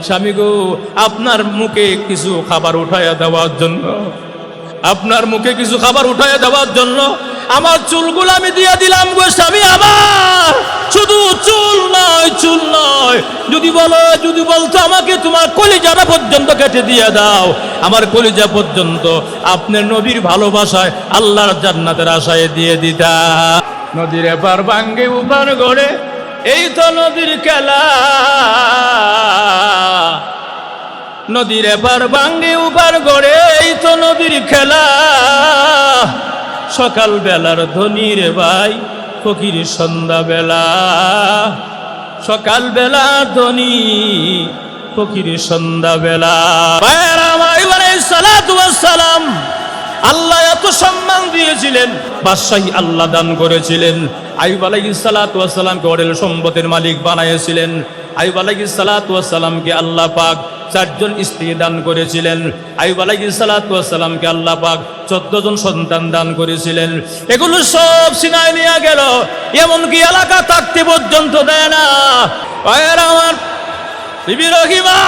স্বামী গো, আপনার মুখে কিছু খাবার উঠাইয়া দেওয়ার জন্য, আপনার মুখে কিছু খাবার উঠাইয়া দেওয়ার জন্য আমার চুলগুলো আমি দিয়ে দিলাম গো স্বামী আমার। শুধু চুল নয়, চুল নয়, যদি বলতো আমাকে তোমার কলিজাটা পর্যন্ত কেটে দিয়ে দাও, আমার কলিজা পর্যন্ত আপনার নবীর ভালোবাসায় আল্লাহর জান্নাতের আশায় দিয়ে দিতা। নদীর এপার ভাঙ্গে উপার গড়ে, এই তো নদীর খেলা। নদীর এপার ভাঙ্গে উপার গড়ে, এই তো নদীর খেলা। সকাল বেলার ধ্বনি রে ভাই, ফকির সন্ধ্যা বেলা। সকাল বেলা ধ্বনি, ফকির সন্ধ্যা বেলা। সালাম আল্লাহ এত সম্মান দিয়েছিলেন, বাদশাহী আল্লাহ দান করেছিলেন। আইয়ুব আলাইহিস সালাতু ওয়াস সালামকে অঢেল সম্পদের মালিক বানিয়েছিলেন। আইয়ুব আলাইহিস সালাতু ওয়াস সালামকে আল্লাহ পাক 4 জন স্ত্রী দান করেছিলেন। আইয়ুব আলাইহিস সালাতু ওয়াস সালামকে আল্লাহ পাক 14 জন সন্তান দান করেছিলেন। এগুলো সব সিনায় নিয়ে গেল, এমনকি এলাকা থাকতে পর্যন্ত দেয় না। ভাইয়েরা আমার, বিবি রহিমা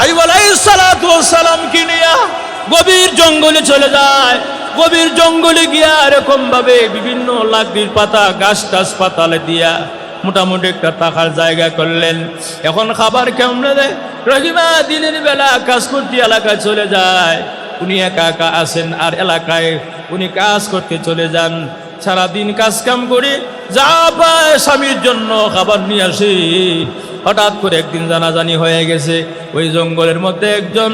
আইয়ুব আলাইহিস সালাতু ওয়াস সালামকে নিয়ে গভীর জঙ্গলে চলে যায়। গভীর জঙ্গলে গিয়া এরকম ভাবে বিভিন্ন লাকড়ির পাতা, গাছ টাছ পাতালে দিয়া মোটামুটি একটা থাকার জায়গা করলেন। এখন খাবার কেমনে দেয়? রহিমা দিনের বেলা কাজ করতে এলাকায় চলে যায়। উনি একা একা আছেন, আর এলাকায় উনি কাজ করতে চলে যান। সারাদিন কাজ কাম করে যা পায় স্বামীর জন্য খাবার নিয়ে আসে। হঠাৎ করে একদিন জানাজানি হয়ে গেছে, ওই জঙ্গলের মধ্যে একজন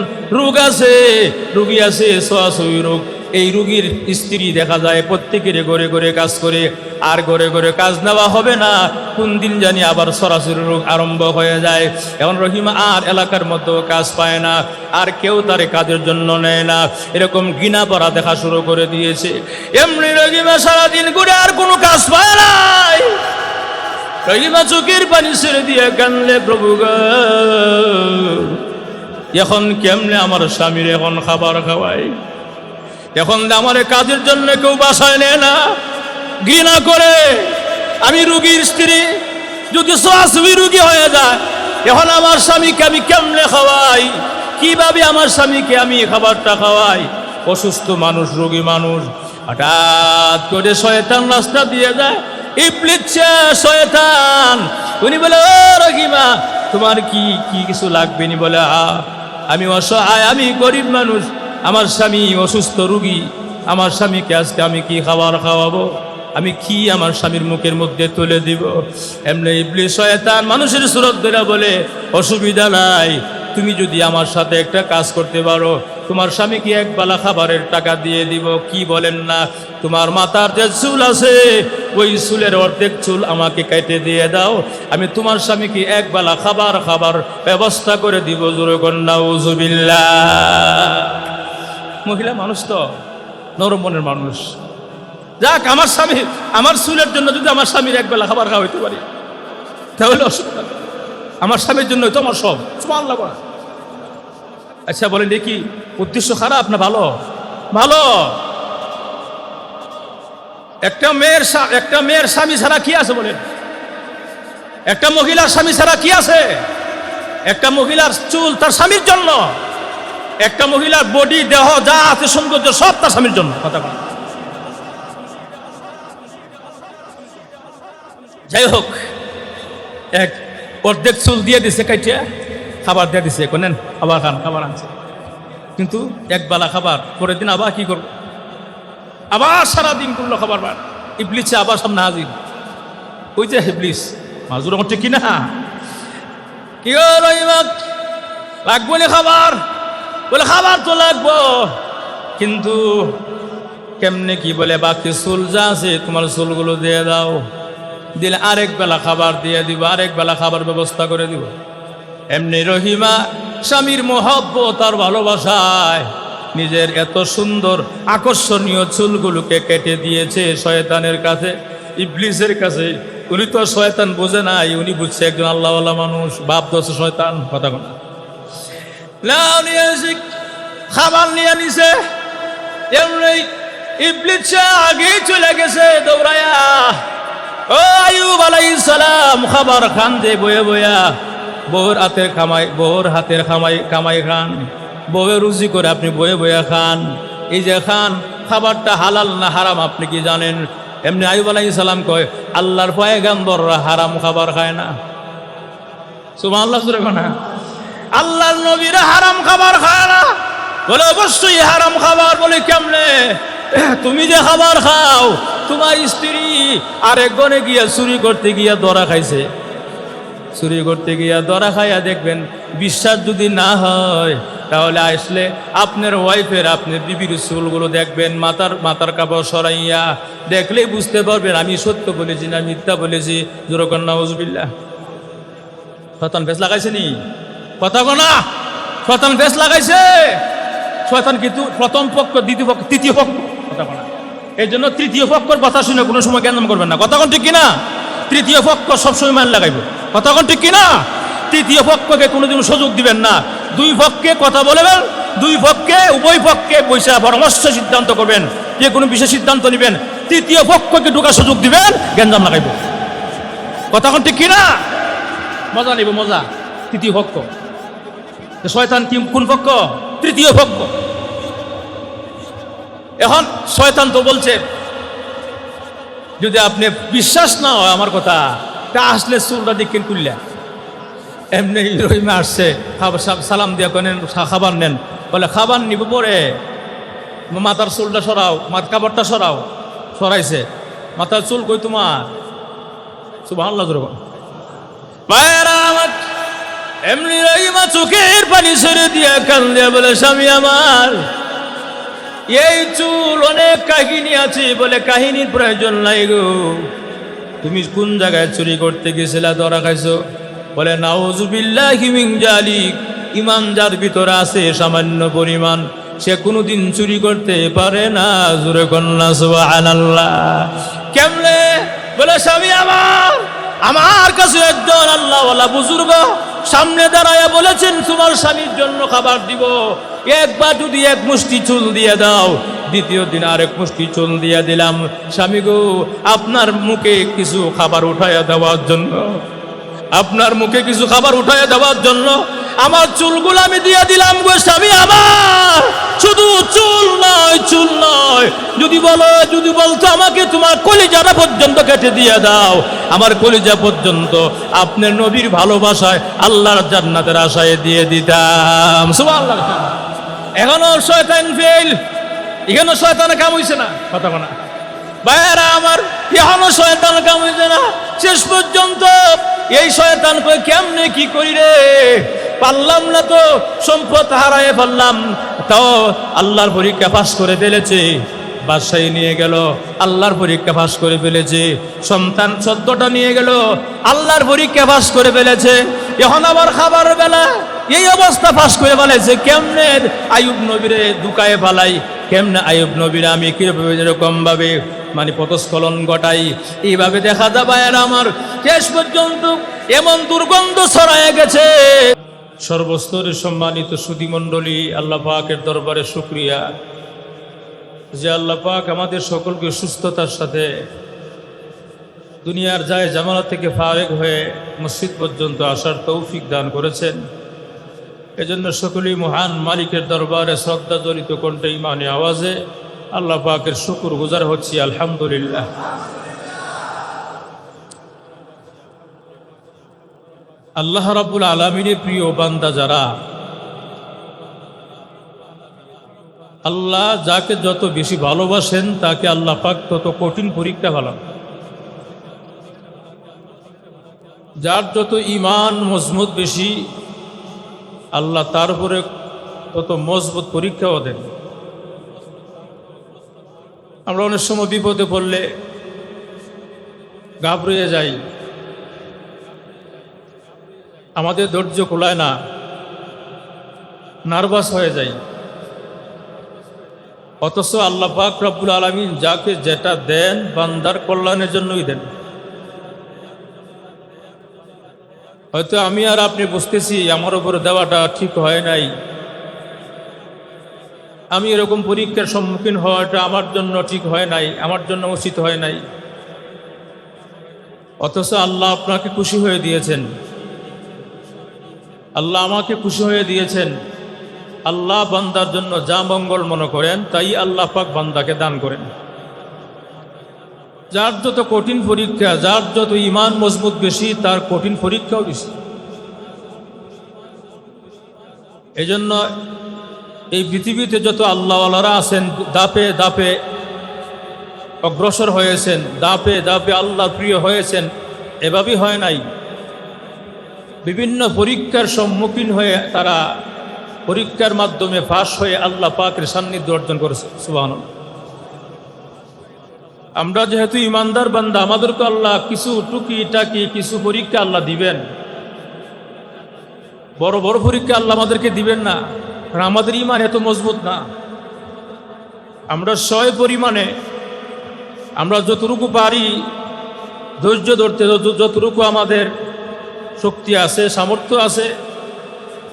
রুগী আছে, ছোঁয়াছুঁয়ি রোগ। এই রুগীর স্ত্রী দেখা যায় প্রত্যেকের ঘরে ঘরে কাজ করে, আর ঘরে ঘরে কাজ নেওয়া হবে না, কোন দিন জানি আবার সরাসরি রোগ আরম্ভ হয়ে যায়। এখন রহিমা আর এলাকার মতো কাজ পায় না, আর কেউ তার কাজের জন্য নেয় না। এরকম ঘৃণা করা দেখা শুরু করে দিয়েছে। এমনি রহিমা সারাদিন ঘুরে আর কোনো কাজ পায় নাই। রহিমা চোখের পানি ছেড়ে দিয়ে কানলে, প্রভু গো, এখন কেমনে আমার স্বামীর এখন খাবার খাওয়াই? এখন আমার কাজের জন্য কেউ বাসায় নেয় না, ঘৃণা করে। আমি রুগীর স্ত্রী, যদি ছোঁয়াছুঁয়ি রুগী হয়ে যায়, এখন আমার স্বামীকে আমি কেমনে খাওয়াই? কিভাবে আমার স্বামীকে আমি খাবারটা খাওয়াই? অসুস্থ মানুষ, রোগী মানুষ। হঠাৎ করে শয়তান রাস্তা দিয়ে যায়। ইবলিস শয়তান, উনি বলে, ও রহিমা, তোমার কি কিছু লাগবে নি? বলে, আমি অসহায়, আমি গরিব মানুষ, আমার স্বামী অসুস্থ রুগী, আমার স্বামীকে আজকে আমি কি খাবার খাওয়াবো? আমি কি আমার স্বামীর মুখের মধ্যে তুলে দিব? এমনি ইবলিস শয়তান মানুষের সুরত ধরে বলে, অসুবিধা নাই, তুমি যদি আমার সাথে একটা কাজ করতে পারো, তোমার স্বামীকে এক বেলা খাবারের টাকা দিয়ে দিব। কি বলেন না? তোমার মাথার যে চুল আছে, ওই চুলের অর্ধেক চুল আমাকে কেটে দিয়ে দাও, আমি তোমার স্বামীকে এক বেলা খাবার ব্যবস্থা করে দিব। জোরে কন্যা নাউজুবিল্লাহ। মহিলা মানুষ তো নরম মনের মানুষ। যাক, আমার স্বামী, আমার চুলের জন্য যদি আমার স্বামীর এক বেলা খাবার খাওয়াইতে পারি, তাহলে অসুবিধা। আমার স্বামীর জন্য তো আমার সব। সুবহানাল্লাহ। আচ্ছা বলেন, দেখি উদ্দেশ্য খারাপ না ভালো? ভালো। একটা মেয়ের স্বামী ছাড়া কি আছে বলেন? একটা মহিলার স্বামী ছাড়া কি আছে? একটা মহিলার চুল তার স্বামীর জন্য, একটা মহিলার বডি, দেহ যা আছে সৌন্দর্য সব তার স্বামীর জন্য। কথা বলেন। যাই হোক, এক অর্ধেক চুল দিয়ে দিছে, কাইটিয়া খাবার দিয়ে দিছে, কোনেন খাবার খান, খাবার আনছে। কিন্তু এক বেলা খাবার, পরের দিন আবার কি করবো? আবার সারাদিন করলো খাবার বার। ইবলিসে আবার সামনে হাজির। ওই যে ইবলিস মাজুর করছে কিনা, কি লাগবো না খাবার? বলে, খাবার তো লাগবো, কিন্তু কেমনে কি? বলে, বাকি চুল যা আছে তোমার চুলগুলো দিয়ে দাও, দিলে আরেক বেলা খাবার দিয়ে দিব, আরেক বেলা খাবার ব্যবস্থা করে দিব। এমনি রহিমা স্বামীর মহব্বত আর ভালোবাসায় নিজের এত সুন্দর আকর্ষণীয় চুলগুলোকে কেটে দিয়েছে শয়তানের কাছে, ইবলিসের কাছে। উনি তো শয়তান বোঝে নাই, উনি বুঝছে একজন আল্লাহওয়ালা মানুষ, বাপ দোষ শয়তান। কথা বলে খাবার নিয়ে নিছে। এমনি ইবলিস আগেই চলে গেছে দৌড়ায়া। ও আইয়ুব আলাইহিস সালাম, খাবার খান দে বয়ে বয়া। বউর হাতের কামাই খান, বউয়ের রুজি করে আপনি বয়ে বয়ে খান। এই যে খান, খাবারটা হালাল না হারাম আপনি কি জানেন? এমনি আইয়ুব আলাইহিস সালাম কয় আল্লাহর পয়গম্বররা হারাম খাবার খায় না। সুবহানাল্লাহ জোরে বলেন না। আল্লাহর নবীরা হারাম খাবার খায় না। বলে অবশ্যই হারাম খাবার। বলে কেমনে? তুমি যে খাবার খাও, তোমার স্ত্রী আরেকজনে গিয়া চুরি করতে গিয়া ধরা খাইছে, চুরি করতে গিয়া ধরা খাইয়া দেখবেন। বিশ্বাস যদি না হয় তাহলে আসলে আপনার ওয়াইফের, আপনার বিবির চুলগুলো দেখবেন, মাথার কাপড় সরাইয়া দেখলেই বুঝতে পারবেন আমি সত্য বলেছি না মিথ্যা বলেছি। জোরকর নাউজুবিল্লাহ। শয়তান ফেস লাগাইছে নি? কথা না, শয়তান ফেস লাগাইছে। শয়তান কিন্তু প্রথম পক্ষ, দ্বিতীয় পক্ষ, তৃতীয় পক্ষ। কথা না, এই জন্য তৃতীয় পক্ষের কথা শুনে কোনো সময় জ্ঞান করবেন না। কথা কোন ঠিক কিনা? তৃতীয় পক্ষ সবসময় মান লাগাইব। কথা কোন ঠিক কিনা? তৃতীয় পক্ষকে কোনোদিন সুযোগ দিবেন না। দুই পক্ষে কথা বলবেন, দুই পক্ষে উভয় পক্ষে বৈশা পরামর্শ সিদ্ধান্ত করবেন, যে কোনো বিশেষ সিদ্ধান্ত নেবেন। তৃতীয় পক্ষকে ঢোকার সুযোগ দিবেন, জ্ঞানজাম লাগাইব। কথা কোন ঠিক কিনা? মজা নিব, মজা। তৃতীয় পক্ষ। শয়তান কি কোন পক্ষ? তৃতীয় পক্ষ। এখন শয়তান তো বলছে যদি আপনি বিশ্বাস না হয় আমার কথা, তা আসলে চুলটা দেখেন তুললে এমনি রহিমে আসছে, সালাম দিয়া কেন খাবার নেন? বলে খাবার নিব পরে, মাথার চুলটা সরাও, কাপড়টা সরাও। সরাইছে, মাথার চুল কই তোমার? সুবহানাল্লাহ জোরে বলেন। ভাইয়েরা আমার, এমনি রহিমা চোখের পানি ছেড়ে দিয়া কান্দে বলে স্বামী আমার, এই চুল অনেক কাহিনী আছে। বলে কাহিনীর প্রয়োজন নাই গো, তুমি কোন জায়গায় চুরি করতে গেছিলা, ধরা খাইছো? বলে নাউজুবিল্লাহি মিন জালিক। ইমান যার ভিতরে আছে সামান্য পরিমাণ, সে কোনোদিন চুরি করতে পারে না। জোরে কন্যা সুবহানাল্লাহ। কেমনে? বলে স্বামী আমার কাছে একজন আল্লাহওয়ালা বুজুর্গ সামনে দাঁড়ায়া বলেছেন তোমার স্বামীর জন্য খাবার দিব, একবার যদি এক মুষ্টি চুল দিয়ে দাও। দ্বিতীয় দিন আরেক মুষ্টি চুল দিয়ে দিলাম। স্বামী গো, আপনার মুখে কিছু খাবার উঠাইয়া দেওয়ার জন্য, আপনার মুখে কিছু খাবার উঠাইয়া দেওয়ার জন্য আমার চুলগুলো আমি দিয়ে দিলাম গো স্বামী আমার। শুধু চুল নয়, চুল নয়, যদি বলতো আমাকে তোমার কলিজাটা পর্যন্ত কেটে দিয়ে দাও, আমার কলিজা পর্যন্ত আপনার নবীর ভালোবাসায় আল্লাহর জান্নাতের আশায় দিয়ে দিতাম। সুবহানাল্লাহ। এখনো শয়তান ফেল, এখনো শয়তান কাম হইছে না। কথা বলা ভাইয়েরা আমার, এখনো শয়তান কাম হইছে না। শেষ পর্যন্ত এই শয়তান কই কেমনে কি করি রে, পারলাম না তো, সম্পদ হারায় ফেললাম, তাও আল্লাহর পরীক্ষা পাস করে ফেলেছে। বাদশাহী নিয়ে গেল, আল্লাহর পরীক্ষা পাস করে ফেলেছে। সন্তান 14টা নিয়ে গেল, আল্লাহর পরীক্ষা পাস করে ফেলেছে। এখন আবার খাবার বেলা এই অবস্থা পাস করে ফেলেছে। কেমনে আইয়ুব নবীরে দুকায়ে ফালাই, কেমনে আইয়ুব নবীরে আমি কিভাবে এরকম ভাবে পথস্খলন ঘটাই। এইভাবে দেখা যাবে আমার শেষ পর্যন্ত এমন দুর্গন্ধ ছড়ায় গেছে। সর্বস্তরের সম্মানিত সুধীমণ্ডলী, আল্লাহ পাকের দরবারে শুকরিয়া যে আল্লাহ পাক আমাদের সকলকে সুস্থতার সাথে দুনিয়ার যায় জামালা থেকে ফারেক হয়ে মসজিদ পর্যন্ত আসার তৌফিক দান করেছেন। এজন্য সকলেই মহান মালিকের দরবারে শ্রদ্ধা জড়িত কণ্ঠে ইমানে আওয়াজে আল্লাহ পাকের শুকর গুজার হচ্ছি আলহামদুলিল্লাহ। আল্লাহ রাব্বুল আলামিনের প্রিয় বান্দা যারা, আল্লাহ যাকে যত বেশি ভালোবাসেন তাকে আল্লাহ পাক তত কঠিন পরীক্ষা ভালো। যার যত ঈমান মজবুত বেশি, আল্লাহ তার উপরে তত মজবুত পরীক্ষাও দেন। আমরা অনেক সময় বিপদে পড়লে ঘাবড়িয়ে যাই, আমাদের ধৈর্য কুলায় না, নার্ভাস হয়ে যাই। অথচ আল্লাহ পাক রব্বুল আলামিন যাকে যেটা দেন বান্দার কল্যাণের জন্যই দেন। হয়তো আমি আর আপনি বুঝতেছি আমার উপরে দেওয়াটা ঠিক হয় নাই, আমি এরকম পরীক্ষার সম্মুখীন হওয়াটা আমার জন্য ঠিক হয় নাই, আমার জন্য উচিত হয় নাই। অথচ আল্লাহ আপনাকে খুশি হয়ে দিয়েছেন, আল্লাহ আমাকে খুশি হয়ে দিয়েছেন। আল্লাহ বান্দার জন্য যা মঙ্গল মনে করেন তাই আল্লাহ পাক বান্দাকে দান করেন। যার যত কঠিন পরীক্ষা, যার যত ঈমান মজবুত বেশি, তার কঠিন পরীক্ষাও বেশি। এই জন্য এই পৃথিবীতে যত আল্লাহওয়ালারা আছেন, দাপে দাপে অগ্রসর হয়েছেন, দাপে দাপে আল্লাহ প্রিয় হয়েছেন, এভাবেই হয় নাই। বিভিন্ন পরীক্ষার সম্মুখীন হয়ে তারা পরীক্ষার মাধ্যমে পাশ হয়ে আল্লাহ পাকের সান্নিধ্য অর্জন করেছে। সুবহানাল্লাহ। আমরা যেহেতু ইমানদার বান্দা, আমাদেরকে আল্লাহ কিছু টুকিটাকি কিছু পরীক্ষা আল্লাহ দিবেন। বড় বড় পরীক্ষা আল্লাহ আমাদেরকে দিবেন না, কারণ আমাদের ইমান এত মজবুত না। আমরা সয় পরিমাণে আমরা যতটুকু পারি ধৈর্য ধরতে, যতটুকু আমাদের শক্তি আছে, সামর্থ্য আছে,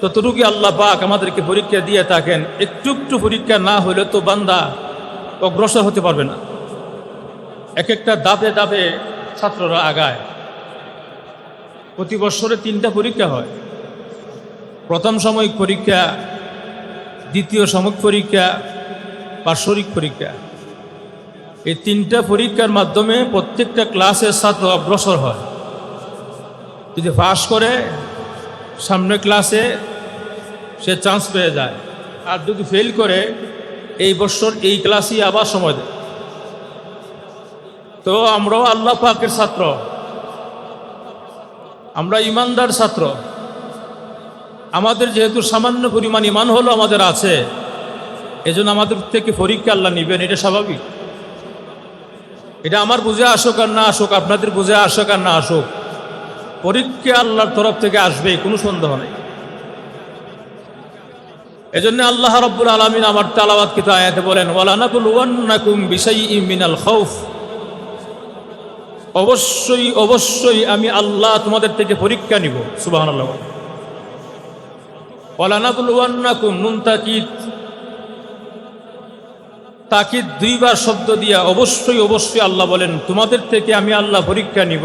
ততটুকু আল্লাহ পাক আমাদেরকে পরীক্ষা দিয়ে থাকেন। একটু একটু পরীক্ষা না হলে তো বান্দা অগ্রসর হতে পারবে না। এক একটা ধাপে ধাপে ছাত্ররা আগায়। প্রতি বছরে 3টা পরীক্ষা হয়। প্রথম সাময়িক পরীক্ষা, দ্বিতীয় সাময়িক পরীক্ষা, বার্ষিক পরীক্ষা। এই 3টা পরীক্ষার মাধ্যমে প্রত্যেকটা ক্লাসের ছাত্র অগ্রসর হয়। যদি পাস করে সামনের ক্লাসে সে চান্স পেয়ে যায়, আর যদি ফেল করে এই বছর এই ক্লাসই আবার সময় দেয়। তো আমরাও আল্লাহ পাকের ছাত্র, আমরা ইমানদার ছাত্র। আমাদের যেহেতু সামান্য পরিমাণ ইমান হলো আমাদের আছে, এজন্য আমাদের থেকে পরীক্ষা আল্লাহ নেবেন, এটা স্বাভাবিক। এটা আমার বুঝে আসুক আর না আসুক, আপনাদের বুঝে আসুক আর না আসুক, পরীক্ষা আল্লাহর তরফ থেকে আসবে, কোনো সন্দেহ নেই। এজন্য আল্লাহ রাব্বুল আলামিন আমার তেলাওয়াতকৃত আয়াতে বলেন, ওয়ালানাবলুওয়ান্নাকুম বিশাইইম মিনাল খাউফ। অবশ্যই অবশ্যই আমি আল্লাহ তোমাদের থেকে পরীক্ষা নিব। সুবহানাল্লাহ। ওয়ালানাবলুওয়ান্নাকুম, নুন তাকিদ, তাকিদ 2বার শব্দ দিয়া অবশ্যই অবশ্যই আল্লাহ বলেন তোমাদের থেকে আমি আল্লাহ পরীক্ষা নিব।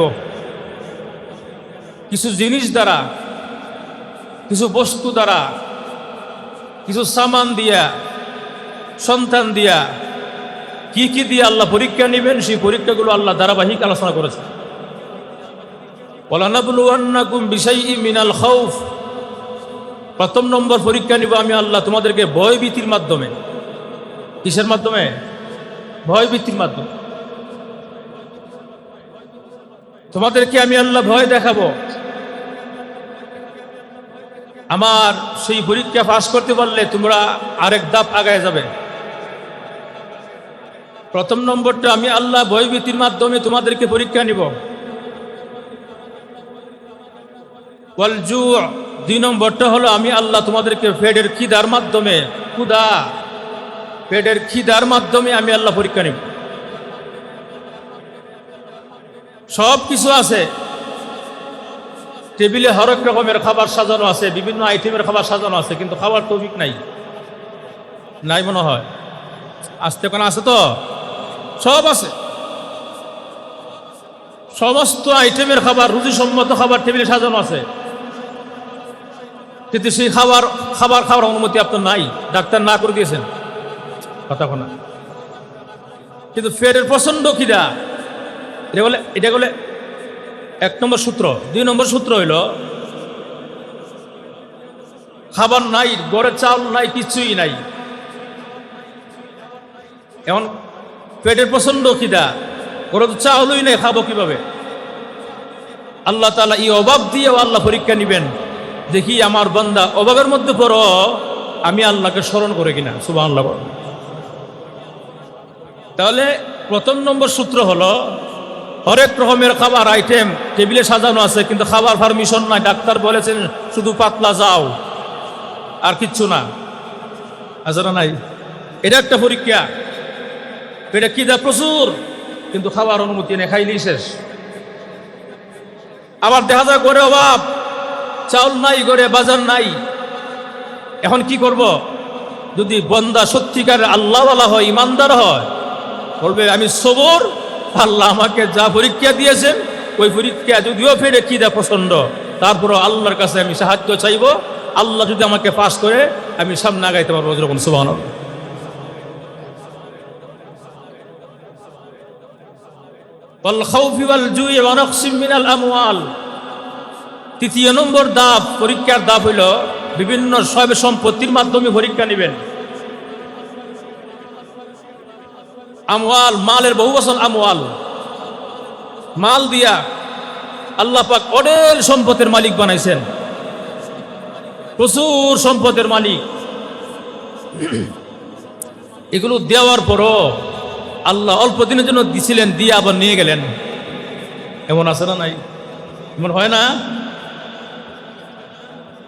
কিছু জিনিস দ্বারা, কিছু বস্তু দ্বারা, কিছু সামান দিয়া, সন্তান দিয়া, কি কি দিয়ে আল্লাহ পরীক্ষা নেবেন, সেই পরীক্ষাগুলো আল্লাহ ধারাবাহিক আলোচনা করেছে। ওয়ালানাবলুওয়ান্নাকুম বিশাইইম মিনাল খাউফ, প্রথম নম্বর পরীক্ষা নিব আমি আল্লাহ তোমাদেরকে ভয়ভীতির মাধ্যমে। কিসের মাধ্যমে? ভয়ভীতির মাধ্যমে। তোমাদেরকে আমি আল্লাহ ভয় দেখাবো। আমার সেই পরীক্ষা পাস করতে পারলে তোমরা আরেক ধাপ আগায় যাবে। প্রথম নম্বরটা আমি আল্লাহ ভয়ভীতির মাধ্যমে তোমাদেরকে পরীক্ষা নিব। ওয়াল জু', 2 নম্বরটা হলো আমি আল্লাহ তোমাদেরকে পেটের খিদার মাধ্যমে, ক্ষুধা, পেটের খিদার মাধ্যমে আমি আল্লাহ পরীক্ষা নিব। সব কিছু আছে, টেবিলে হরেক রকমের খাবার সাজানো আছে, বিভিন্ন আইটেমের খাবার সাজানো আছে, কিন্তু খাবার তৌফিক নাই, নাই মনে হয়। আসতে কোন আছে? তো সব আছে, সমস্ত আইটেমের খাবার, রুচিসম্মত খাবার টেবিলে সাজানো আছে, কিন্তু সেই খাবার খাওয়ার অনুমতি আপনার নাই, ডাক্তার না করে দিয়েছেন, কথা কোনা। কিন্তু পেটের প্রচন্ড খিদা, এটা বলে 1 নম্বর সূত্র। 2 নম্বর সূত্র হইল খাবার নাই, ঘরে চাউল নাই, কিছুই নাই। এখন পেটের প্রচন্ড খিদা, ঘরে তো চাউলই নেই, খাবো কিভাবে? আল্লাহ তাআলা এই অভাব দিয়েও আল্লাহ পরীক্ষা নিবেন, দেখি আমার বান্দা অভাবের মধ্যে পড়ো আমি আল্লাহকে স্মরণ করে কিনা। সুবহানাল্লাহ। তাহলে প্রথম নম্বর সূত্র হলো হরেক রকমের খাবার আইটেম টেবিলে সাজানো আছে, কিন্তু খাবার পারমিশন নাই, ডাক্তার বলেছেন শুধু পাতলা যাও আর কিচ্ছু না, আজারা নাই। এটা একটা পরীক্ষা। পেটে খিদা প্রচুর, কিন্তু খাবার অনুমতি নেই, খাইলেই শেষ। আবার দেখা যায় ঘরে অভাব, চাউল নাই, ঘরে বাজার নাই। এখন কি করব? যদি বান্দা সত্যিকার আল্লাহওয়ালা হয়, ইমানদার হয়, বলবে আমি সবর, আল্লাহ আমাকে যা পরীক্ষা দিয়েছেন ওই পরীক্ষা, যদিও পেটে খিদা প্রচন্ড, তারপরও আল্লাহর কাছে আমি সাহায্য চাইব। আল্লাহ যদি আমাকে পাস করে আমি সামনে আগাইতে পারবো। যেরকম সুবহানাল্লাহ। ওয়াল খাউফি ওয়াল জুই ওয়া নাকসিম মিনাল আমওয়াল। তৃতীয় নম্বর ধাপ, পরীক্ষার ধাপ হইল বিভিন্ন সয় সম্পত্তির মাধ্যমে পরীক্ষা নেবেন। আমওয়াল, মালের বহু বচন আমওয়াল। মাল দিয়া আল্লাহ পাক অঢেল সম্পদের মালিক বানাইছেন, প্রচুর সম্পদের মালিক। এগুলো দেওয়ার পরও আল্লাহ অল্প দিনের জন্য দিছিলেন, দিয়ে আবার নিয়ে গেলেন। এমন আছে না নাই? এমন হয় না?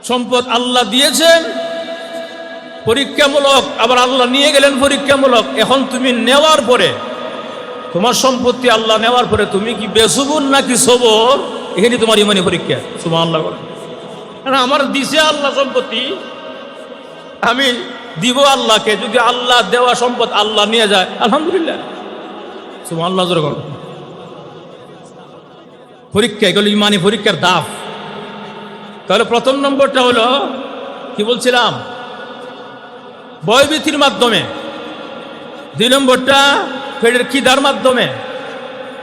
সম্পদ আল্লাহ দিয়েছেন পরীক্ষামূলক, আবার আল্লাহ নিয়ে গেলেন পরীক্ষামূলক। এখন তুমি নেওয়ার পরে, তোমার সম্পত্তি আল্লাহ নেওয়ার পরে তুমি কি বেসবুর নাকি সবর, এখানে তোমার ইমানি পরীক্ষা। সুবহানাল্লাহ। কারণ আমার দিছে আল্লাহ সম্পত্তি, আমি দিব আল্লাহকে। যদি আল্লাহ দেওয়া সম্পদ আল্লাহ নিয়ে যায়, আলহামদুলিল্লাহ। সুবহানাল্লাহ। পরীক্ষা, এগুলো ইমানি পরীক্ষার ধাপ। তাহলে প্রথম নম্বরটা হলো কি বলছিলাম, ভয়ভীতির মাধ্যমে। 2 নম্বরটা পেটের খিদার মাধ্যমে।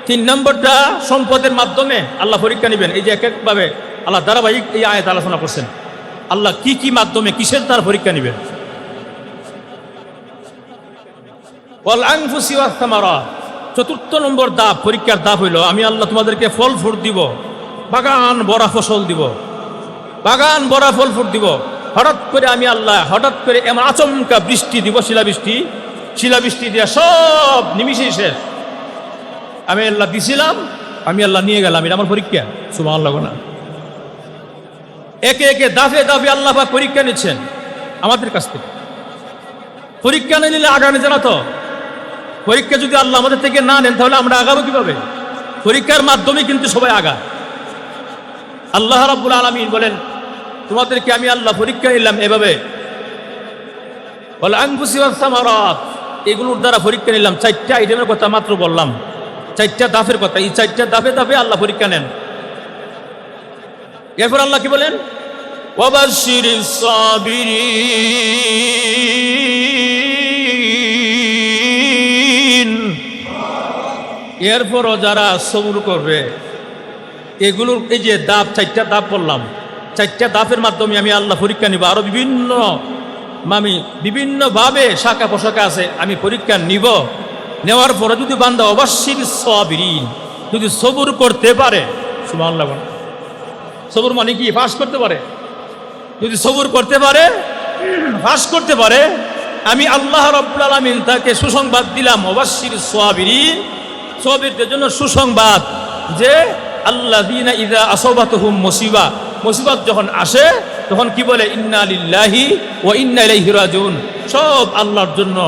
3 নম্বরটা সম্পদের মাধ্যমে আল্লাহ পরীক্ষা নেবেন। এই যে এক একভাবে আল্লাহ ধারাবাহিক এই আয়াত আলোচনা করছেন, আল্লাহ কি কি মাধ্যমে কিসের তার পরীক্ষা নেবেন। ওয়াল আনফুসি ওয়াস সামারাত। 4র্থ নম্বর ধাপ, পরীক্ষার ধাপ হইল আমি আল্লাহ তোমাদেরকে ফল ফ্রুট দিব, বাগান ভরা ফসল দিব, বাগান ভরা ফল ফ্রুট দিব। হঠাৎ করে আমি আল্লাহ হঠাৎ করে এমন আচমকা বৃষ্টি দিব, শিলাবৃষ্টি দিয়া সব নিমিষে শেষ। আমি আল্লাহ দিছিলাম, আমি আল্লাহ নিয়ে গেলাম। এটা আমার পরীক্ষা। সুবহানাল্লাহ। না, একে একে দাফে দাফে আল্লাহ পাক পরীক্ষা নিচ্ছেন আমাদের কাছ থেকে। পরীক্ষা না নিলে আগামী জানা তো। পরীক্ষা যদি আল্লাহ আমাদের থেকে না নেন তাহলে আমরা আগাবো কিভাবে? পরীক্ষার মাধ্যমে কিন্তু সবাই আগায়। আল্লাহ রাব্বুল আলামিন বলেন, তোমাদেরকে আমি আল্লাহ পরীক্ষা নিলাম এভাবে। ওয়াল আনফুসি ওয়াস সামারাত, এগুলোর দ্বারা পরীক্ষা নিলাম। 4টা আইটেমের কথা মাত্র বললাম, 4টা দাফের কথা। এই 4টা দাফে দাফে আল্লাহ পরীক্ষা নেন। এরপর আল্লাহ কি বলেন, ওয়াবাশশিরিস সাবিরিন। এরপরও যারা সবর করবে, এগুলোর এই যে দাপ, 4টা দাপ বললাম, 4টা দাপের মাধ্যমে আমি আল্লাহ পরীক্ষা নিব। আরো বিভিন্নভাবে শাখা পোশাকা আছে, আমি পরীক্ষা নিব। নেওয়ার পরে যদি বান্দা ওয়াবাশশিরিস সাবিরিন, যদি সবর করতে পারে, সুবহানাল্লাহ। সবর মানে কি? পাস করতে পারে। যদি সবর করতে পারে, পাস করতে পারে, আমি আল্লাহ রাব্বুল আলামিন তাকে সুসংবাদ দিলাম। ওয়াবাশশিরিস সাবিরিন, সবরদের জন্য সুসংবাদ যে আল্লাযীনা ইযা আসাবাতুহুম মুসিবা, মুসিবত যখন আসে তখন কি বলে, ইন্না লিল্লাহি ওয়া ইন্না ইলাইহি রাজিউন। সব আল্লাহর জন্য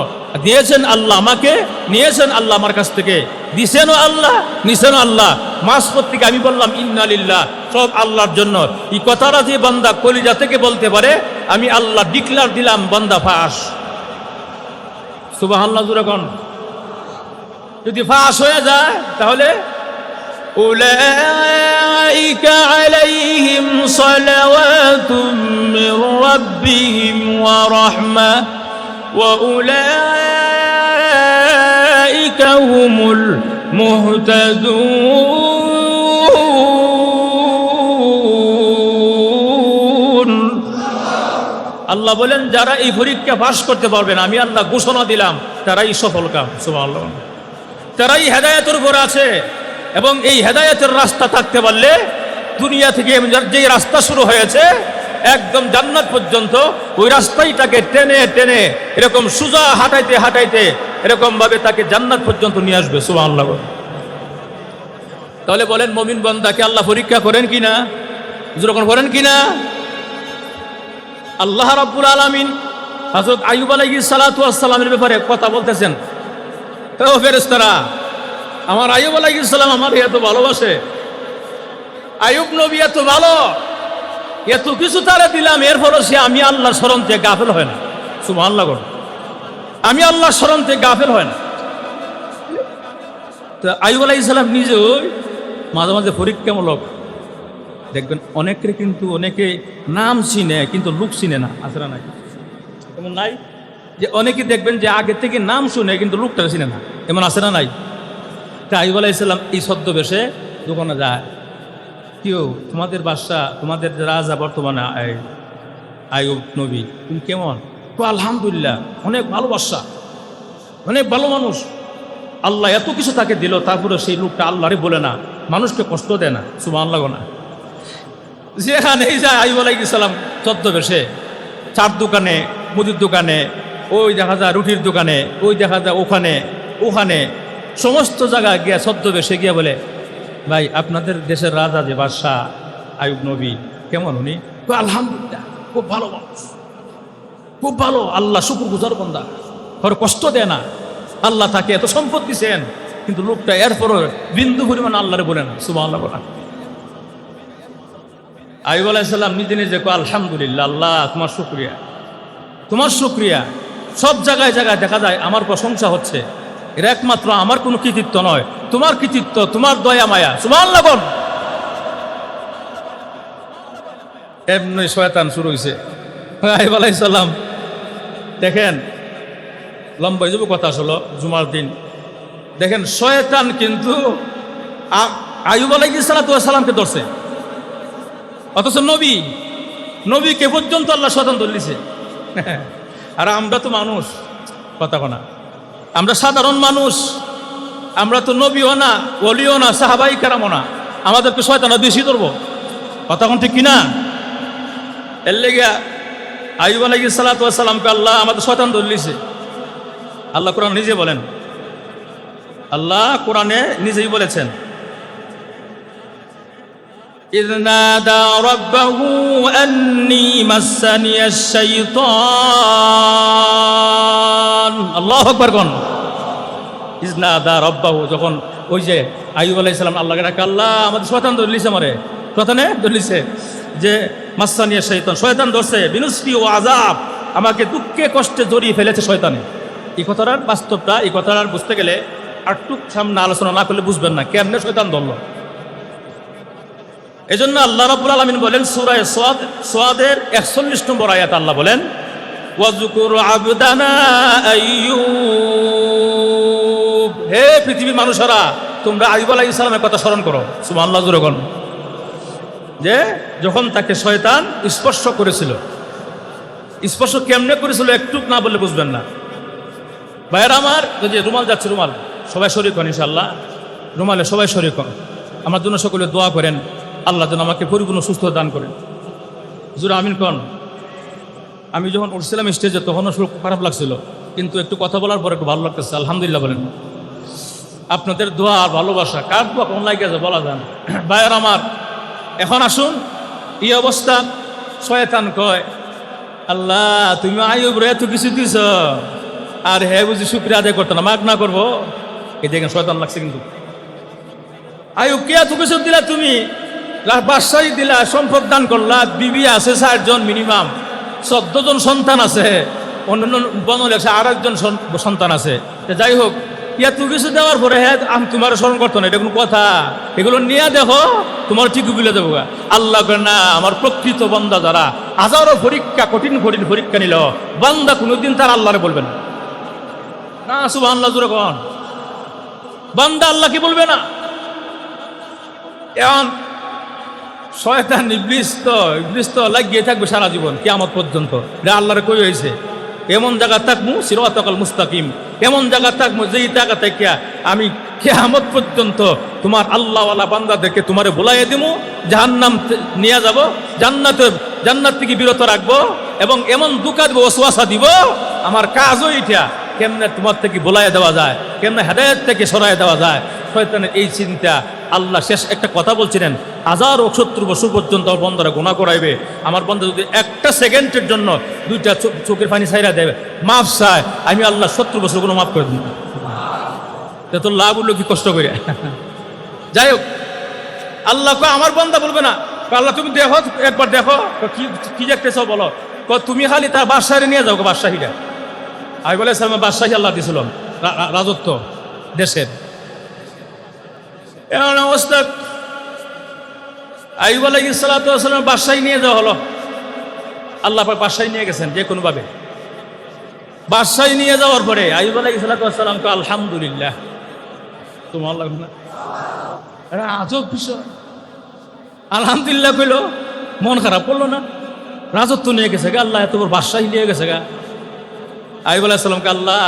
দিয়েছেন আল্লাহ আমাকে, নিয়েছেন আল্লাহ আমার কাছ থেকে, দিছেনও আল্লাহ, নিছেনও আল্লাহ। মাঝপথ থেকে আমি বললাম ইন্না লিল্লাহ, সব আল্লাহর জন্য। এই কথাটা যে বান্দা কলিজা থেকে বলতে পারে, আমি আল্লাহ ডিক্লার দিলাম, বান্দা ফাঁস। সুবহানাল্লাহ। যখন যদি ফাঁস হয়ে যায় তাহলে উলাইকা আলাইহিম সালাওয়াতুম মির রাব্বিহিম ওয়া রাহমা ওয়া উলাইকা হুমুল মুহতাদুন। আল্লাহ বলেন, যারা এই পরীক্ষা পাস করতে পারবেন, আমি আল্লাহ ঘোষণা দিলাম তারাই সফল কাম। সুবহানাল্লাহ। তারাই হেদায়েতের উপর আছে। এবং এই হেদায়েতের রাস্তা থাকতে পারলে দুনিয়া থেকে যে রাস্তা শুরু হয়েছে একদম জান্নাত পর্যন্ত, ওই রাস্তাইটাকে টেনে টেনে এরকম সোজা হাঁটাইতে হাঁটাইতে এরকম ভাবে তাকে জান্নাত পর্যন্ত নিয়ে আসবে। সুবহানাল্লাহ। তাহলে বলেন, মুমিন বান্দাকে আল্লাহ পরীক্ষা করেন কিনা? যখন করেন কিনা? আল্লাহ রাব্বুল আলামিন হযরত আইয়ুব আলাইহিস সালাতু ওয়াস সালামের ব্যাপারে কথা বলতেছেন। ও ফেরেশতারা, আমার আইয়ুব আলাইহিস সালাম আমার এত ভালোবাসে, আইয়ুব নবী এত ভালো, এত কিছু তারা দিলাম, এরপরও সে আমি আল্লাহর স্মরণ থেকে গাফেল হয় না। সুবহানাল্লাহ। আমি আল্লাহর স্মরণ থেকে গাফেল হয় না। তো আইয়ুব আলাইহিস সালাম নিজেও মাঝে মাঝে পরীক্ষামূলক দেখবেন অনেকের কিন্তু অনেকে নাম চিনে কিন্তু লোক চিনে না, আছে না নাই? এমন নাই যে অনেকে দেখবেন যে আগে থেকে নাম শুনে কিন্তু লোকটা চিনে না, এমন আছে না নাই? তা আইয়ুব আলাইহিস সালাম এই ছদ্মবেশে দোকানে যায়, কেউ তোমাদের বাদশা, তোমাদের যে রাজা বর্তমানে আইয়ুব নবী, তুমি কেমন? তো আলহামদুলিল্লাহ, অনেক ভালো বাদশা, অনেক ভালো মানুষ, আল্লাহ এত কিছু তাকে দিল, তারপরে সেই লোকটা আল্লাহরে বলে না, মানুষকে কষ্ট দেয় না, সুবহানাল্লাহ না। যেখানেই যায় আইয়ুব আলাইহিস সালাম ছদ্মবেশে, চার দোকানে, মুদির দোকানে, ওই দেখা যায় রুটির দোকানে, ওই দেখা যায় ওখানে ওখানে সমস্ত জায়গায় গিয়া ছদ্মবেশে গিয়া বলে, ভাই আপনাদের দেশের রাজা যে বাদশাহ আইয়ুব নবী কেমন উনি? তো আলহামদুলিল্লাহ, খুব ভালো মানুষ, খুব ভালো, আল্লাহ শুকরগুজার বান্দা, ওর কষ্ট দেয় না, আল্লাহ তাকে এত সম্পদ দিছেন, কিন্তু লোকটা এরপরও বিন্দু পরিমাণ আল্লাহরে বলে না, সুবহানাল্লাহ বলে। আইয়ুব আলাইহিস সালাম নিজে নিজে কয়, আলহামদুলিল্লাহ, আল্লাহ তোমার শুকরিয়া, তোমার শুকরিয়া। সব জায়গায় জায়গায় দেখা যায় আমার প্রশংসা হচ্ছে, এর একমাত্র আমার কোনো কৃতিত্ব নয়, তোমার কৃতিত্ব, তোমার দয়া মায়া, সুবহানাল্লাহ বল। এমনি শয়তান শুরু হয়েছে। আইয়ুব আলাইহিস সালাম দেখেন, লম্বা যাব কথা আসলো জুমার দিন, দেখেন শয়তান কিন্তু আইয়ুব আলাইহিস সালামকে ধরছে, অথচ নবীকে পর্যন্ত আল্লাহ শয়তান ধরলিছে। আর আমরা তো মানুষ, কথা কোনা, আমরা সাধারণ মানুষ, আমরা তো নবীও না, ওলিও না, সাহাবাই কেরামও না, আমাদেরকে শয়তান বেশি ধরবো, কথা কোন ঠিক কিনা? এর লেগে আইয়ুব আলাইহিস সালামকে আল্লাহ আমাদের শয়তান ধরলিছে। আল্লাহ কোরআন নিজে বলেন, আল্লাহ কোরআনে নিজেই বলেছেন, إذ نادى ربه أني مسني الشيطان, আল্লাহু আকবার কোন। إذ نادى ربه, যখন ওই যে আইয়ুব আলাইহিস সালাম আল্লাহকে ডাকে, আল্লাহ আমাদের শয়তান ধরলিছে, আমারে শয়তানে ধরলিছে, যে মাসসানি শাইতান, শয়তান ধরছে, বিনুসকি ও আযাব, আমাকে দুঃখে কষ্টে জড়িয়ে ফেলেছে শয়তানে। এই কথাটার বাস্তবটা, এই কথাটার বুঝতে গেলে আরটুক সামনে আলোচনা না করলে বুঝবেন না কেমনে শয়তান ধরল। এই জন্য আল্লাহ রাব্বুল আলামিন বলেন সূরা সাদের ৪১ নম্বর আয়াত, আল্লাহ বলেন, ওয়াজকুর আবদানা আইয়ুব, হে পৃথিবীর মানুষেরা তোমরা আইয়ুব আলাইহিস সালামের কথা স্মরণ করো, সুবহানাল্লাহ জোরে বলুন। যে যখন তাকে শয়তান স্পর্শ করেছিল, স্পর্শ কেমনে করেছিল একটু না বললে বুঝবেন না। ভাইয়েরা আমার, যে রুমাল যাচ্ছে, রুমাল সবাই শরীক হন ইনশাআল্লাহ, রুমালে সবাই শরীক হন, আমার জন্য সকলে দোয়া করেন, আল্লাহ যেন আমাকে পরিপূর্ণ সুস্থ দান করেন। হুজুর আমিন কন। আমি যখন উঠছিলাম স্টেজে তখনও শুরু খারাপ লাগছিল, কিন্তু একটু কথা বলার পর একটু ভালো লাগতেছে, আলহামদুলিল্লাহ বলেন। আপনাদের দোয়া আর ভালোবাসা, কার দোয়া কোন লাগে আছে বলা যায় না। ভাইয়েরা আমার, এখন আসুন, এই অবস্থা শয়তান কয়, আল্লাহ তুমি আইয়ুব রে এত কিছু দিছ, আর হে বুঝি শুকরিয়া আদায় করতো না, মাগ না করবো। এই দেখেন শয়তান লাগছে, কিন্তু আইয়ুবকে এত কিছু দিলা, তুমি বাদশাহী দিলা, সম্পদ দান করলা, বিবি আছে 4 জন মিনিমাম, 14 জন সন্তান আছে, অন্যান্য বনলে আর একজন সন্তান আছে। যাই হোক, এত কিছু দেওয়ার পরে হ্যাঁ আমি তোমার স্মরণ করতো না, এটা কোনো কথা? এগুলো নিয়ে দেখো তোমার ঠিক বুঝলে দেবো। আল্লাহ না, আমার প্রকৃত বান্দা যারা হাজারো পরীক্ষা, কঠিন কঠিন পরীক্ষা নিল, বান্দা কোনোদিন তার আল্লাহরে বলবে না, না সুবহানাল্লাহ জোরে কোন। বান্দা আল্লাহকে বলবে না। এখন শয়তান ইবলিস তো লাগিয়ে থাকবে সারা জীবন কিয়ামত পর্যন্ত। এটা আল্লাহরে কই হয়েছে, এমন জায়গা থাকবো সিরাতাল মুস্তাকিম, এমন জায়গা থাকবো যেই জায়গা থেকে আমি কিয়ামত পর্যন্ত তোমার আল্লাহওয়ালা বান্দাদেরকে তোমারে বলাইয়ে দিব, জাহান্নাম নিয়ে যাব, জান্নাত থেকে বিরত রাখবো, এবং এমন দুকা দিব, ওয়াসওয়াসা দিব, আমার কাজও এটা কেমনে তোমার থেকে বলাইয়ে দেওয়া যায়, কেমনে হেদায়েত থেকে সরাই দেওয়া যায়। শয়তানের এই চিন্তা। আল্লাহ শেষ একটা কথা বলছিলেন, 1070 বছর পর্যন্ত আমার বন্দারা গুনাহ করাইবে, আমার বন্দা যদি একটা সেকেন্ডের জন্য 2টা চোখের পানি ছাইরা দেবে, মাফ চায়, আমি আল্লাহ 70 বছর কোনো মাফ করে দিই। তো লাভ হলো কি কষ্ট করে? যাই হোক, আল্লাহ আমার বন্দা বলবে না, আল্লাহ তুমি দেখো, একবার দেখো কি দেখতেছ বলো, তুমি খালি তার বাদশাহী নিয়ে যাও, বাদশাহীরা। আমি বলে বাদশাহী আল্লাহ দিয়েছিলাম, রাজত্ব দেশের। এমন অবস্থা আইয়ুব আলাইহিস সালাতু ওয়াস সালাম বাদশাহী নিয়ে যাওয়া হলো। আল্লাহ পাক বাদশাহী নিয়ে গেছেন যে কোনো ভাবে। বাদশাহী নিয়ে যাওয়ার পরে আইয়ুব আলাইহিস সালাতু ওয়াস সালাম কয় আলহামদুলিল্লাহ। তোমার লাগবে না? এটা আজব বিষয়। আলহামদুলিল্লাহ কইলো, মন খারাপ করলো না? রাজত্ব নিয়ে গেছে গা আল্লাহ, এত বড় বাদশাহী নিয়ে গেছে গা। আইয়ুব আলাইহিস সালামকে আল্লাহ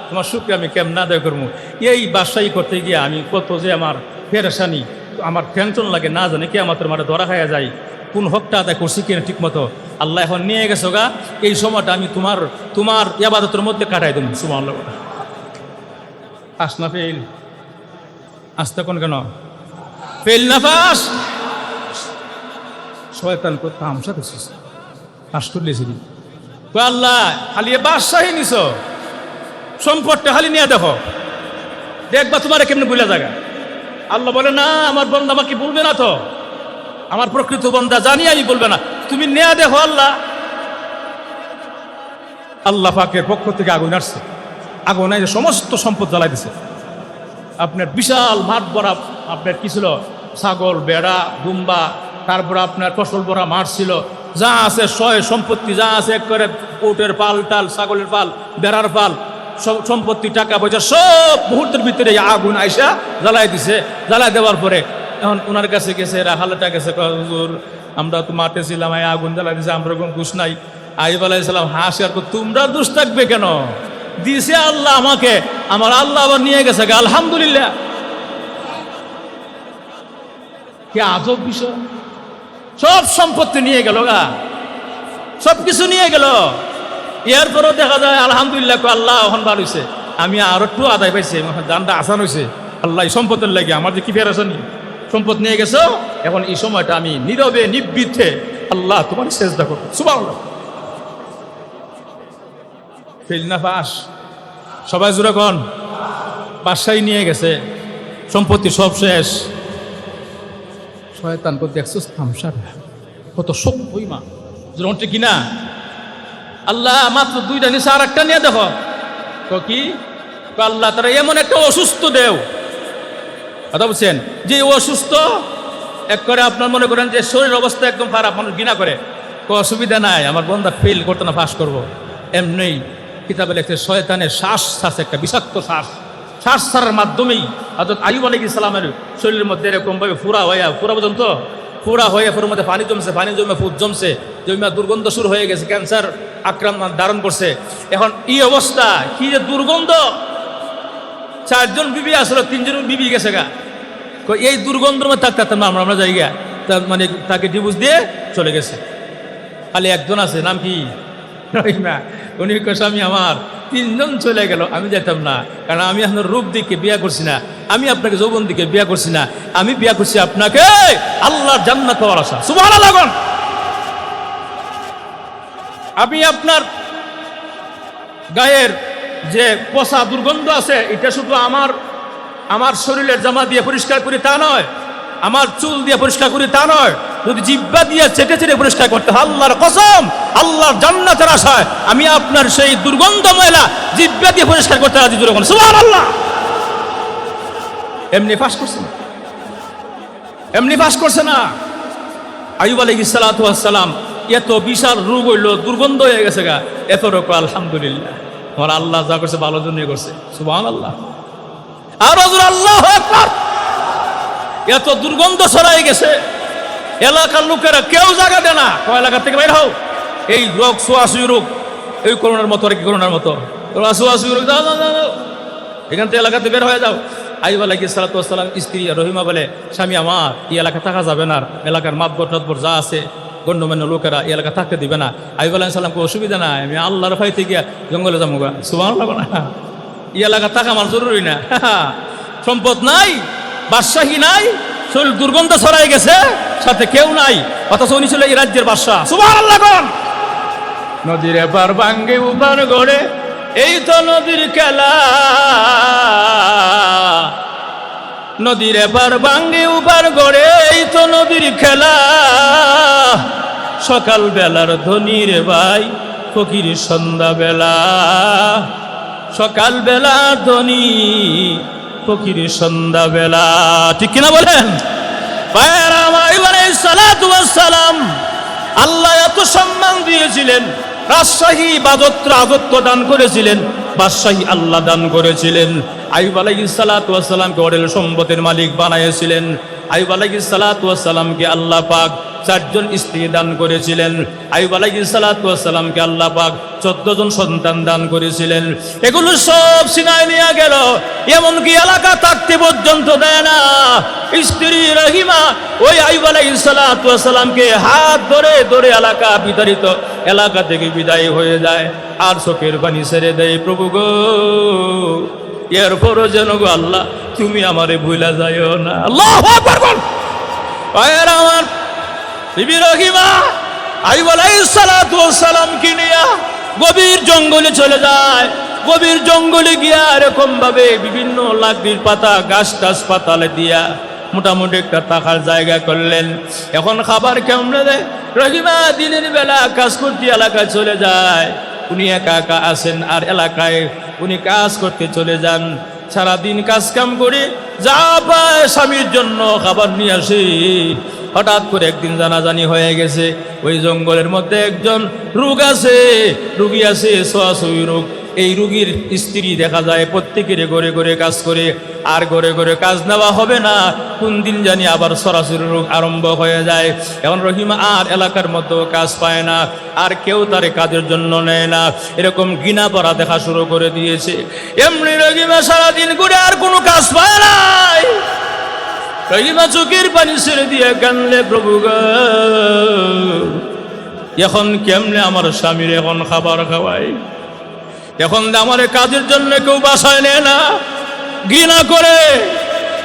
তোমার শুকরিয়া আমি কেমন আদায় করবো? এই বাদশাহী করতে গিয়ে আমি কত যে আমার পেরেশানি, আমার টেনশন লাগে, না জানি কে আমার মারা ধরা খাইয়া যায়, কোন হকটা আদায় করছি কিনা ঠিক মতো। আল্লাহ এখন নিয়ে গেছো গা, এই সময়টা আমি তোমার ইবাদতের মধ্যে কাটাই দেব। সুবহানাল্লাহ। পাস না ফেল? আসতে কোন কেন ফেল না পাস? শয়তান কো তামসা দিছিস, পাস করলেছিলি। আল্লাহ খালি বাদশাহী নিছ, সম্পদটা খালি নিয়ে দেখো, দেখবা তোমার কেমনি ভুলে জায়গা। আল্লাহ বলে না, আমার বন্দা আমাকে বলবে না তো, আমার প্রকৃত বন্দা জানি আমি বলবে না, তুমি নেয়া দেখো। আল্লাহ পাকের পক্ষ থেকে আগুন আসছে, আগুন এসে সমস্ত সম্পদ জ্বালাই দিছে। আপনার বিশাল মাঠ ভরা আপনার কি ছিল, ছাগল, বেড়া, দুম্বা, তারপর আপনার ফসল ভরা মাঠ ছিল, যা আছে সয় সম্পত্তি যা আছে এক করে, উটের পাল টাল, ছাগলের পাল, বেড়ার পাল, সব সম্পত্তি, টাকা পয়সা সব মুহূর্তের ভিতরে আগুন আইসা জ্বালাই দিছে। জ্বালাই দেওয়ার পরে এখন ওনার কাছে গেছে, এরা হালেটা গেছে, হুজুর আমরা তো মাঠে ছিলাম, আগুন জ্বালাই দিছে, আমরা কোনো দোষ নাই। আইয়ুব আলাইহিস সালাম হাসি আর তোমরা দোষ থাকবে কেন? দিছে আল্লাহ আমাকে, আমার আল্লাহ আবার নিয়ে গেছে আলহামদুলিল্লাহ। কি আজব বিষয়! সব সম্পত্তি নিয়ে গেল গা, সব কিছু নিয়ে গেল। এরপরও দেখা যায় আলহামদুলিল্লাহ, আল্লাহ এখন বার হয়েছে, আমি আর একটু আদায় পাইছি, দানটা আসান হয়েছে। আল্লাহ এই সম্পদের লাগে আমার যে কি ফেরাসানি, সম্পদ নিয়ে গেছো, এখন এই সময়টা আমি নীরবে নিবৃত্তে আল্লাহ তোমার সেজদা করব। সুবহানাল্লাহ। ফেল না পাস? সবাই জোরে কোন। বাদশাহী নিয়ে গেছে, সম্পত্তি সব শেষ। শয়তান কো দেখছো তামসা, কত শোক হইমা জোরটি কিনা। আল্লাহ মাত্র দুইটা নিচে আর একটা নিয়ে দেখো তো কি আল্লাহ তারা এমন একটা অসুস্থ দেও, কথা বলছেন, যে অসুস্থ এক করে আপনার মনে করেন যে শরীর অবস্থা একদম খারাপ, মানুষ ঘৃণা করে, অসুবিধা নাই, আমার বন্দা ফেল করতে না, পাস করবো। এমনি কিতাবে লেখছে শয়তানের শ্বাস ছাড়ছে, একটা বিষাক্ত শ্বাস, শ্বাস ছাড়ার মাধ্যমেই হযরত আইয়ুব আলাইহিস সালামের শরীরের মধ্যে এরকম ভাবে ফুরা পর্যন্ত ফুরা হয়ে, ফুরের মধ্যে পানি জমছে, পানি জমে ফুট জমছে, জমে দুর্গন্ধ শুরু হয়ে গেছে, ক্যান্সার আক্রান্ত ধারণ করছে। এখন এই অবস্থা, কি যে দুর্গন্ধ! 4 জন বিবি আসলো, 3 জন বিবি গেছে গা। এই দুর্গন্ধের মধ্যে থাকতে আমরা জায়গা, মানে তাকে ডিভোর্স দিয়ে চলে গেছে। খালি একজন আছে, নাম কি রহিমা, উনি স্বামী আমার 3 জন চলে গেল, আমি যেতাম না, কারণ আমি আপনার রূপ দিকে বিয়া করছি না, আমি আপনাকে যৌবন দিকে বিয়া করছি না, আমি বিয়া করছি আপনাকে আল্লাহর জান্নাত পাওয়ার আশা। সুবহানাল্লাহ। আমি আপনার গায়ের যে পচা দুর্গন্ধ আছে, এটা শুধু আমার শরীরের জামা দিয়ে পরিষ্কার করি তা নয়, আমার চুল দিয়ে পরিষ্কার করি তা নয়, যদি জিহ্বা দিয়ে চেটে চেটে পরিষ্কার করতে, আল্লাহর কসম, আল্লাহর জান্নাতের আশায় আমি আপনার সেই দুর্গন্ধ ময়লা জিহ্বা দিয়ে পরিষ্কার করতে রাজি। সুবহানাল্লাহ। এমনি পাস করছে না, এমনি পাস করছে না। আইয়ুব আলাইহিস সালাতু ওয়াস সালাম এত বিশাল রোগ হইল, দুর্গন্ধ হয়ে গেছে গা, এরপরও আলহামদুলিল্লাহ, আমার আল্লাহ যা করছে ভালো জন্যই করছে। সুবহানাল্লাহ। আর আল্লাহু আকবার। এত দুর্গন্ধ ছড়াই গেছে, এলাকার লোকেরা কেউ জায়গা দেয় না, এলাকা থেকে বের হও, এই রোগ ছোঁয়াছুঁই রোগ, এই করোনার মতো, আর কি করোনার মতো ছোঁয়াছুঁই রোগ, যাও যাও যাও, এখান থেকে এলাকাতে বের হয়ে যাও। আইয়ুব আলাইহিস সালাতু ওয়াস সালাম স্ত্রী রহিমা বলে, স্বামী আমার এই এলাকা থাকা যাবে না, এলাকার মাতবর টাতবর যা আছে গণ্যমান্য লোকেরা এই এলাকা থাকতে দিবে না। আইয়ুব আলাইহিস সালামকে অসুবিধা নাই, আমি আল্লাহর ফাইতে গিয়া জঙ্গলে যাবো গা। সুবহানাল্লাহ। না, এই এলাকা থাকা আমার জরুরি না। সম্পদ নাই, বাদশাহী নাই, শরীর দুর্গন্ধ ছড়াই গেছে, সাথে কেউ নাই, অথচ উনি ছিল এই রাজ্যের বাদশা। সুবহানাল্লাহ। নদীর এপার ভাঙ্গে উপার গড়ে, এই তো নদীর খেলা, নদীর এপার ভাঙ্গে উপার গড়ে, এই তো নদীর খেলা, সকাল বেলার ধ্বনি রে ভাই ফকির সন্ধ্যা বেলা, সকাল বেলার ধ্বনি ফকির সন্ধ্যা বেলা। ঠিক কিনা বলেন? ভাইয়েরা আমার, আইয়ুব আলাইহিস সালাতু ওয়াস সালাম আল্লাহ এত সম্মান দিয়েছিলেন, রাজশাহী রাজত্ব দান করেছিলেন, বাদশাহী আল্লাহ দান করেছিলেন। আইয়ুব আলাইহিস সালাতু ওয়াস সালামকে অঢেল সম্পদের মালিক বানিয়েছিলেন। আইয়ুব আলাইহিস সালাতু ওয়াস সালামকে আল্লাহ পাক 4 জন স্ত্রী দান করেছিলেন। আইয়ুব আলাইহিস সালাতু ওয়াস সালামকে আল্লাহ পাক 14 জন সন্তান দান করেছিলেন। এগুলো সব সিনায় নিয়ে গেল, এমনকি এলাকা থাকতে পর্যন্ত দেয় না। স্ত্রী রহিমা ওই আইয়ুব আলাইহিস সালাতু ওয়াস সালামকে হাত ধরে ধরে এলাকা বিতাড়িত এলাকা থেকে বিদায় হয়ে যায়, আর চোখের পানি ছেড়ে দেয়, প্রভু গো এরপরও যেন গো আল্লাহ তুমি আমারে ভুলা যাইও না। আল্লাহু আকবার বল। ভাইয়েরা আমার, বিবি রহিমা আইয়ুব আলাইহিস সালাতু ওয়াস সালামকে নিয়ে গভীর জঙ্গলে চলে যায়। গভীর জঙ্গলে গিয়া এরকম ভাবে বিভিন্ন লাকড়ির পাতা গাছ টাছ পাতালে দিয়া মোটামুটি একটা থাকার জায়গা করলেন। এখন খাবার কেমনে দেয়? রহিমা দিনের বেলা কাজ করতে এলাকায় চলে যায়, উনি একা একা আসেন, আর এলাকায় উনি কাজ করতে চলে যান। সারাদিন কাজ কাম করে যা পায় স্বামীর জন্য খাবার নিয়ে আসে। হঠাৎ করে একদিন জানাজানি হয়ে গেছে, ওই জঙ্গলের মধ্যে একজন রুগী আছে, ছোঁয়াছুঁই রোগ। এই রুগীর স্ত্রী দেখা যায় প্রত্যেকের ঘরে ঘরে কাজ করে, আর ঘরে ঘরে কাজ নেওয়া হবে না, কোন দিন জানি আবার সরাসরি রোগ আরম্ভ হয়ে যায়। এখন রহিমা আর এলাকার মতো কাজ পায় না, আর কেউ তার কাজের জন্য নেয় না, এরকম ঘৃণা করা দেখা শুরু করে দিয়েছে। এমনি রহিমা সারাদিন ঘুরে আর কোনো কাজ পায় নাই। রহিমা চোখের পানি ছেড়ে দিয়ে কানলে, প্রভু গো এখন কেমনে আমার স্বামীর এখন খাবার খাওয়াই? এখন আমার কাজের জন্য কেউ বাসায় নেয় না, ঘৃণা করে।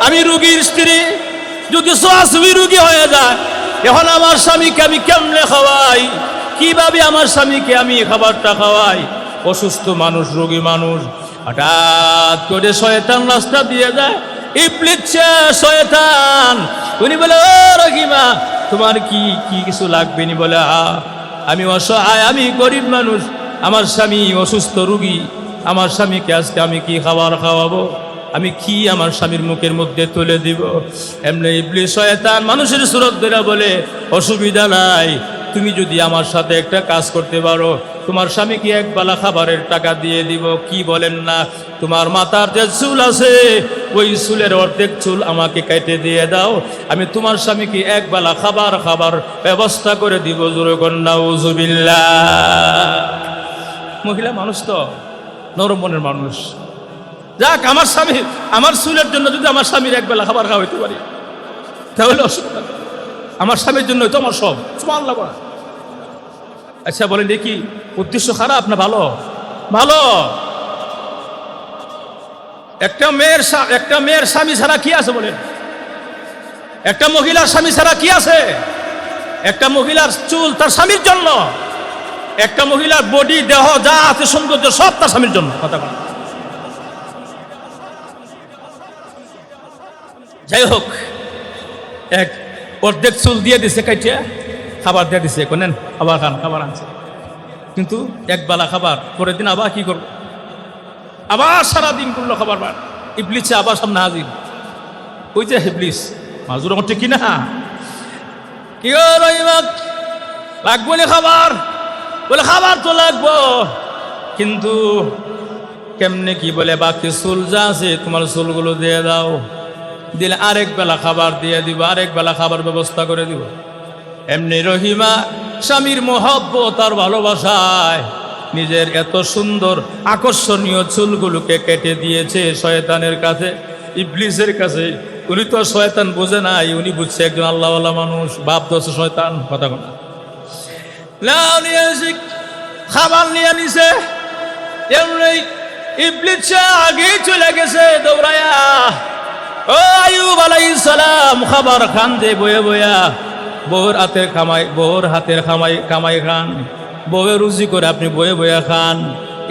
আমি রুগীর স্ত্রী, যদি ছোঁয়াছুঁই রুগী হয়ে যায়, এখন আমার স্বামীকে আমি কেমনে খাওয়াই? কিভাবে আমার স্বামীকে আমি খাবারটা খাওয়াই? অসুস্থ মানুষ, রোগী মানুষ। হঠাৎ করে শয়তান রাস্তা দিয়ে যায়, ইবলিস শয়তান। উনি বলে, ও রহিমা তোমার কি কিছু লাগবে নি? বলে, আমি অসহায়, আমি গরিব মানুষ, আমার স্বামী অসুস্থ রুগী, আমার স্বামীকে আজকে আমি কি খাবার খাওয়াবো? আমি কি আমার স্বামীর মুখের মধ্যে তুলে দিব? এমনি ইবলিস শয়তান মানুষের সুরত ধরে বলে, অসুবিধা নাই, তুমি যদি আমার সাথে একটা কাজ করতে পারো, তোমার স্বামীকে এক বেলা খাবারের টাকা দিয়ে দিব। কি বলেন না? তোমার মাথার যে চুল আছে ওই চুলের অর্ধেক চুল আমাকে কেটে দিয়ে দাও, আমি তোমার স্বামীকে এক বেলা খাবার ব্যবস্থা করে দিব। জোরে কন্যা নাউজুবিল্লাহ। মহিলা মানুষ তো নরম মনের মানুষ। যাক, আমার স্বামী, আমার চুলের জন্য যদি আমার স্বামীর এক বেলা খাবার খাওয়াইতে পারি তাহলে অসুবিধা নেই। আমার স্বামীর জন্য তো আমার সব। সুবহানাল্লাহ। আচ্ছা বলেন দেখি, উদ্দেশ্য খারাপ না ভালো? ভালো। একটা মেয়ের স্বামী ছাড়া কি আছে বলেন? একটা মহিলার স্বামী ছাড়া কি আছে? একটা মহিলার চুল তার স্বামীর জন্য, একটা মহিলার বডি দেহ যা আছে সৌন্দর্য সব তার স্বামীর জন্য। কথা বলেন। যাই হোক, এক অর্ধেক চুল দিয়ে দিছে, কাইটিয়া খাবার দিয়ে দিছে, কোনেন খাবার খান, খাবার আনছে, কিন্তু এক বেলা খাবার, পরের দিন আবার কি করবো? আবার সারাদিন করলো খাবার বার। ইবলিসে আবার সামনে হাজির। ওই যে ইবলিস মাজুর আমার ঠিক না, কি লাগবো না খাবার? বলে খাবার তো লাগবো, কিন্তু কেমনে কি বলে, বাকি চুল যা আছে তোমার চুলগুলো দিয়ে দাও, দিলে আরেক বেলা খাবার দিয়ে দিব, আরেক বেলা খাবার ব্যবস্থা করে দিব। এমনি রহিমা স্বামীর মহব্বত আর ভালোবাসায় নিজের এত সুন্দর আকর্ষণীয় চুলগুলোকে কেটে দিয়েছে শয়তানের কাছে, ইবলিসের কাছে। উনি তো শয়তান বোঝে নাই, উনি বুঝছে একজন আল্লাহওয়ালা মানুষ, বাপ দোষে শয়তান। কথা কথা খাবার নিয়ে নিছে, এমনি ইবলিস আগেই চলে গেছে দৌড়ায়া। ও আইয়ুব আলাইহিস সালাম, খাবার খান দে বয়ে বয়া, বউর হাতের কামাই খান, বউয়ের রুজি করে আপনি বয়ে বয়া খান।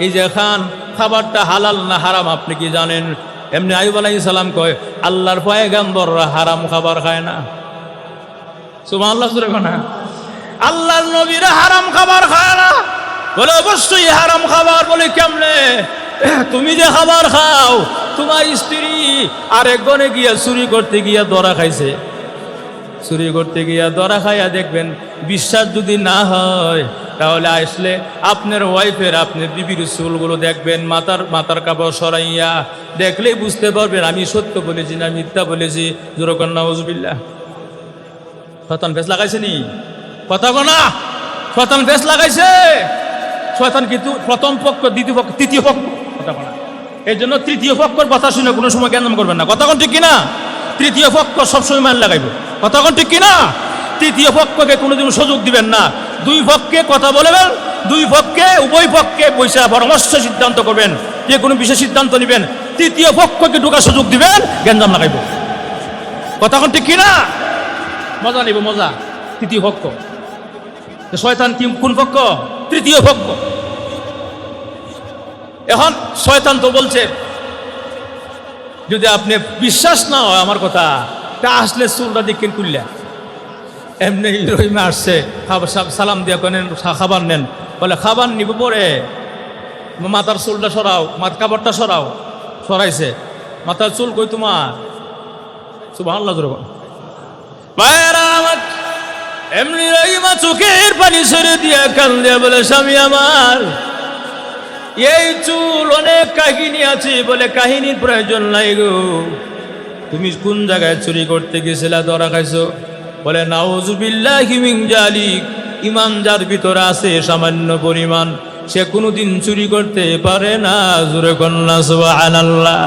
এই যে খান, খাবারটা হালাল না হারাম আপনি কি জানেন? এমনি আইয়ুব আলাইহিস সালাম কয়, আল্লাহর পয়গম্বররা হারাম খাবার খায় না। সুবহানাল্লাহ। না, আল্লাহর নবীরা হারাম খাবার খায় না। বলে অবশ্যই হারাম খাবার। বলে কেমনে? তুমি যে খাবার খাও, তোমার স্ত্রী আরেক গনে গিয়া চুরি করতে গিয়া ধরা খাইছে। চুরি করতে গিয়া ধরা খাইয়া দেখবেন, বিশ্বাস যদি না হয় তাহলে আসলে আপনার ওয়াইফের, আপনার বিবির চুলগুলো দেখবেন, মাথার কাপড় সরাইয়া দেখলেই বুঝতে পারবেন আমি সত্য বলেছি না মিথ্যা বলেছি। জোরকর নাউজুবিল্লাহ। শয়তান ফেস লাগাইছে নি? কথা না, শয়তান ফেস লাগাইছে। শয়তান কিন্তু প্রথম পক্ষ, দ্বিতীয় পক্ষ, তৃতীয় পক্ষ, কথা না। এই জন্য তৃতীয় পক্ষের কথা শুনে কোনো সময় জ্ঞান করবেন না। কথা ঠিক কিনা? তৃতীয় পক্ষ সবসময় মান লাগাইব। কথা ঠিক কিনা? তৃতীয় পক্ষকে কোনোদিন সুযোগ দিবেন না। দুই পক্ষে কথা বলবেন, দুই পক্ষে, উভয় পক্ষে বৈশা পরামর্শ সিদ্ধান্ত করবেন, যে কোনো বিশেষ সিদ্ধান্ত নেবেন। তৃতীয় পক্ষকে ঢোকার সুযোগ দিবেন, জ্ঞানজাম লাগাইব। কথা ঠিক কিনা? মজা নিব, মজা। তৃতীয় পক্ষ, শয়তান কি কোন পক্ষ? তৃতীয় পক্ষ। এখন শয়তান তো বলছে যদি আপনি বিশ্বাস না হয় আমার কথা, তা আসলে চুলটা দেখেন কুল্লা, এমনি রহিমে আসছে, সালাম দিয়া কেন খাবার নেন, বলে খাবার নিব পরে মাথার চুলটা সরাও, কাপড়টা সরাও, সরাইছে, মাথার চুল কই তোমার? সুবহানাল্লাহ। ভাইয়েরা আমার, এমনি রহিমা চোখের পানি ছেড়ে দিয়া কান দিয়া বলে, স্বামী আমার, এই চুল অনেক কাহিনী আছে, বলে কাহিনীর প্রয়োজন নাই গো। তুমি কোন জায়গায় চুরি করতে গেছিলা, ধরা খাইছো? বলে নাউজুবিল্লাহি মিন জালিক। ইমান যার ভিতরে আছে সামান্য পরিমাণ, সে কোনোদিন চুরি করতে পারে না। জোরে কন্যা সুবহানাল্লাহ।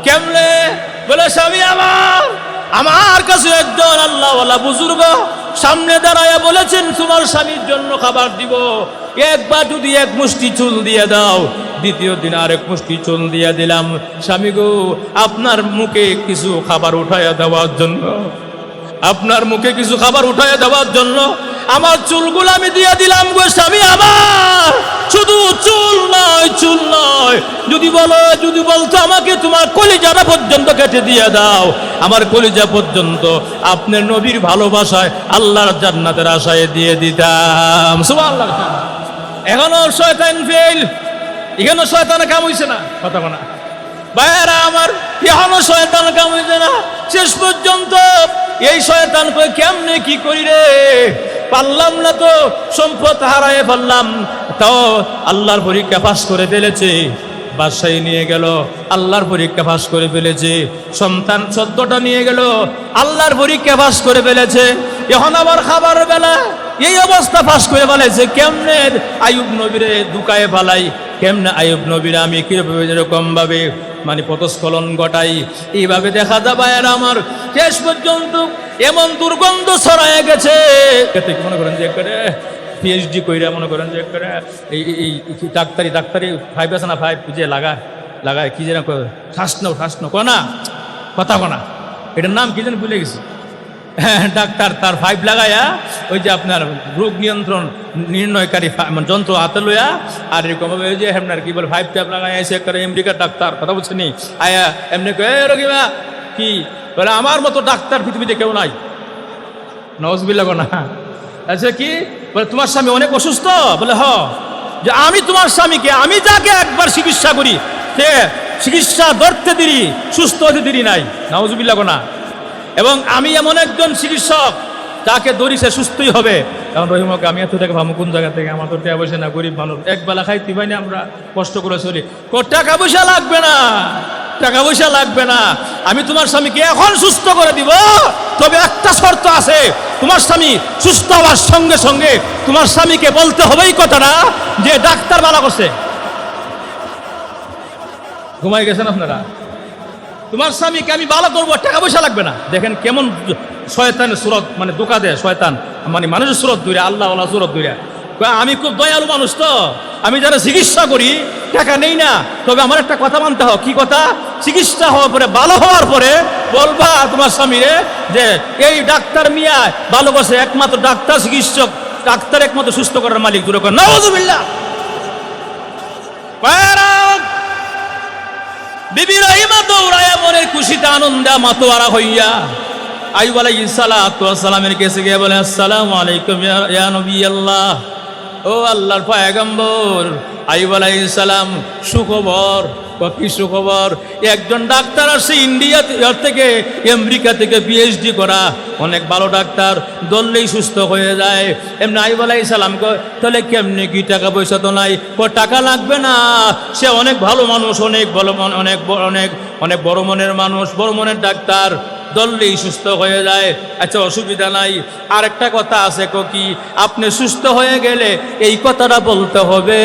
কেমনে? বলে স্বামী আমার কাছে একজন আল্লাহওয়ালা বুজুর্গ সামনে দাঁড়ায়া বলেছেন তোমার স্বামীর জন্য খাবার দিব, একবার যদি এক মুষ্টি চুল দিয়ে দাও। দ্বিতীয় দিন আরেক মুষ্টি চুল দিয়ে দিলাম। স্বামী গো, আপনার মুখে কিছু খাবার উঠাইয়া দেওয়ার জন্য, আপনার মুখে কিছু খাবার উঠাইয়া দেওয়ার জন্য আমার চুলগুলো আমি দিয়ে দিলাম গো স্বামী আমার। শুধু চুল নয়, চুল নয়, যদি বলতো আমাকে তোমার কলিজাটা পর্যন্ত কেটে দিয়ে দাও, আমার কলিজা পর্যন্ত আপনার নবীর ভালোবাসায় আল্লাহর জান্নাতের আশায় দিয়ে দিতাম। সুবহানাল্লাহ। এখনো শয়তান ফেল, এখনো শয়তানের কাম হইছে না। কথা না ভাইয়েরা আমার, এখনো শয়তান কাম হইছে না। শেষ পর্যন্ত এই শয়তান কই কেমনে কি করি রে, পারলাম না তো, সম্পদ হারায় ফেললাম, তাও আল্লাহর পরীক্ষা পাস করে ফেলেছে। বাদশাহী নিয়ে গেল, আল্লাহর পরীক্ষা পাস করে ফেলেছে। সন্তান 14টা নিয়ে গেল, আল্লাহর পরীক্ষা পাস করে ফেলেছে। এখন আবার খাবার বেলা এই অবস্থা পাস করে ফেলেছে। কেমনে আইয়ুব নবীরে দুকায়ে ফালাই, কেমনে আইয়ুব নবীরে আমি কিভাবে এরকম ভাবে পথস্খলন ঘটাই, এইভাবে দেখা যাবে। আর আমার শেষ পর্যন্ত এমন দুর্গন্ধ ছড়ায় গেছে, মনে করেন যে করে পিএইচডি কইরা, মনে করেন যে করে এই ডাক্তারি 5 আছে না, 5 যে লাগায় কি যেন ঠাসনো কনা, কথা কনা, এটার নাম কি যেন ভুলে গেছি। হ্যাঁ, ডাক্তার তার 5 লাগাইয়া ওই যে আপনার রোগ নির্ণয়কারী যন্ত্র হাতে লইয়া, আর এরকম ওই যে আপনার কি বলে 5 ট্যাপ লাগাই এসে করে আমেরিকার ডাক্তার, কথা বলছেন নি, আয়া এমনি রোগীমা কি বলে, আমার মতো ডাক্তার পৃথিবীতে কেউ নাই। নওয়াজবিল্লাহ না। আচ্ছা কি বলে, তোমার স্বামী অনেক অসুস্থ? বলে হ, যে আমি তোমার স্বামীকে, আমি যাকে একবার চিকিৎসা করি সে চিকিৎসা ধরতে দেরি, সুস্থ হতে দেরি নাই। নওয়াজবিল্লাহ না। এবং আমি এমন একজন চিকিৎসক যাকে ধরি সে সুস্থই হবে। কারণ রহিমকে আমি এত টাকা ভাবো কোন জায়গা থেকে, আমার তো টাকা পয়সা না, গরিব মানুষ, একবেলা খাইতে পাই না, আমরা কষ্ট করে চলি। টাকা পয়সা লাগবে না, টাকা পয়সা লাগবে না, আমি তোমার স্বামীকে এখন সুস্থ করে দিব। তবে একটা শর্ত আছে, তোমার স্বামী সুস্থ হওয়ার সঙ্গে সঙ্গে তোমার স্বামীকে বলতে হবে এই কথাটা যে ডাক্তার ভালো করছে। ঘুমাই গেছেন আপনারা? তোমার স্বামীকে আমি ভালো করবো, টাকা পয়সা লাগবে না। দেখেন কেমন শয়তানের সুরত, ধোকা দেয় শয়তান, মানুষের সুরত ধরে, আল্লাহ সুরত ধরে। আমি খুব দয়ালু মানুষ, তো আমি যারা চিকিৎসা করি টাকা নেই না, তবে আমার একটা কথা মানতে হবে। কি কথা? চিকিৎসা হওয়ার পরে, ভালো হওয়ার পরে বলবা তোমার স্বামীরে যে এই ডাক্তার মিয়া ভালো করছে, একমাত্র ডাক্তার চিকিৎসক, ডাক্তার একমাত্র সুস্থ করার মালিক। দূরে কর নাউজুবিল্লাহ। বিবি রহিমা দৌড়ায়া মনের খুশিতে আনন্দে মাতোয়ারা হইয়া আইয়ুব আলাইহিস সালাতু ওয়াস সালামের কাছে গিয়ে বলে, আসসালামু আলাইকুম ইয়া নবী আল্লাহ। ও আল্লাহর পয়গম্বর আইয়ুব আলাইহিস সালাম সুখবর। কি সুখবর? একজন ডাক্তার আসছে ইন্ডিয়া থেকে, আমেরিকা থেকে পিএইচডি করা, অনেক ভালো ডাক্তার, ধরলেই সুস্থ হয়ে যায়। এমনি আইয়ুব আলাইহিস সালাম কয় তাহলে কেমনি কি, টাকা পয়সা তো নাই। টাকা লাগবে না, সে অনেক ভালো মানুষ, অনেক ভালো, অনেক অনেক অনেক বড় মনের মানুষ, বড় মনের ডাক্তার, ধরলেই সুস্থ হয়ে যায়। আচ্ছা অসুবিধা নাই। আর একটা কথা আছে, কি আপনি সুস্থ হয়ে গেলে এই কথাটা বলতে হবে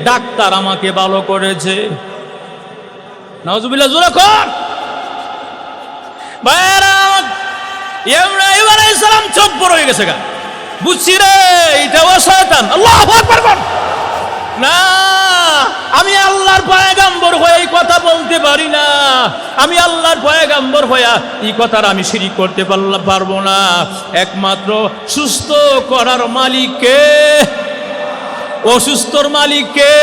ডাক্তার আমাকে ভালো করেছে। নাউজুবিল্লাহ, জোরে কর। ভাইরা ইব্রাহিম আলাইহিস সালাম চোখ বড় হয়ে গেছে, বুঝছি রে এটা ও শয়তান। আল্লাহু আকবার বল। না, আমি আল্লাহর পয়গম্বর হয়ে এই কথা বলতে পারি না, আমি আল্লাহর পয়গম্বর হয়ে এই কথার আমি শিরিক করতে পারবো না। একমাত্র সুস্থ করার মালিক কে? অসুস্থর মালিক কে?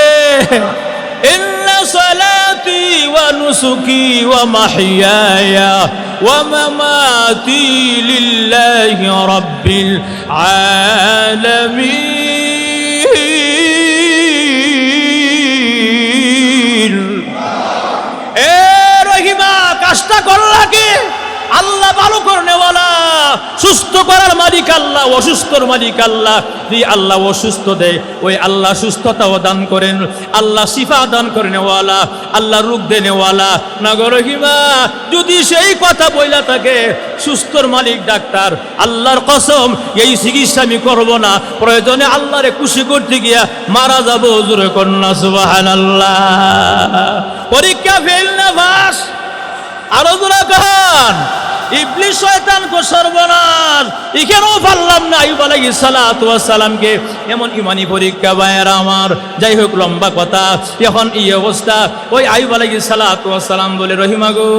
ইন্না সালাতি ওয়া নুসুকি ওয়া মাহইয়ায়া ওয়া মামাতি লিল্লাহি রাব্বিল আলামিন। কাজটা করলা কি? আল্লাহ ভালো করনেওয়ালা, সুস্থ করার মালিক আল্লাহ, অসুস্থর মালিক আল্লাহ। যদি আল্লাহ অসুস্থ দেয়, ওই আল্লাহ সুস্থতাও দান করেন। আল্লাহ শিফা দান করেনেওয়ালা, আল্লাহ রোগ দেনেওয়ালা। নাগর রহিমা যদি সেই কথা বইলা থাকে, সুস্থর মালিক ডাক্তার, আল্লাহর কসম এই চিকিৎসা আমি করবো না, প্রয়োজনে আল্লাহরে খুশি করতে গিয়া মারা যাবো। জোরে কন্যা সুবহানাল্লাহ। পরীক্ষা ফেল না পাস, আরো দূরে কন। ইবলিস শয়তান কো সর্বনাশ, এখানেও পারলাম না আইয়ুব আলাইহিস সালাতু ওয়াস সালামকে এমন ইমানি পরীক্ষা। ভাইয়েরা আমার, যাই হোক লম্বা কথা, এখন এই অবস্থা। ওই আইয়ুব আলাইহিস সালাতু ওয়াস সালাম বলে, রহিমা গো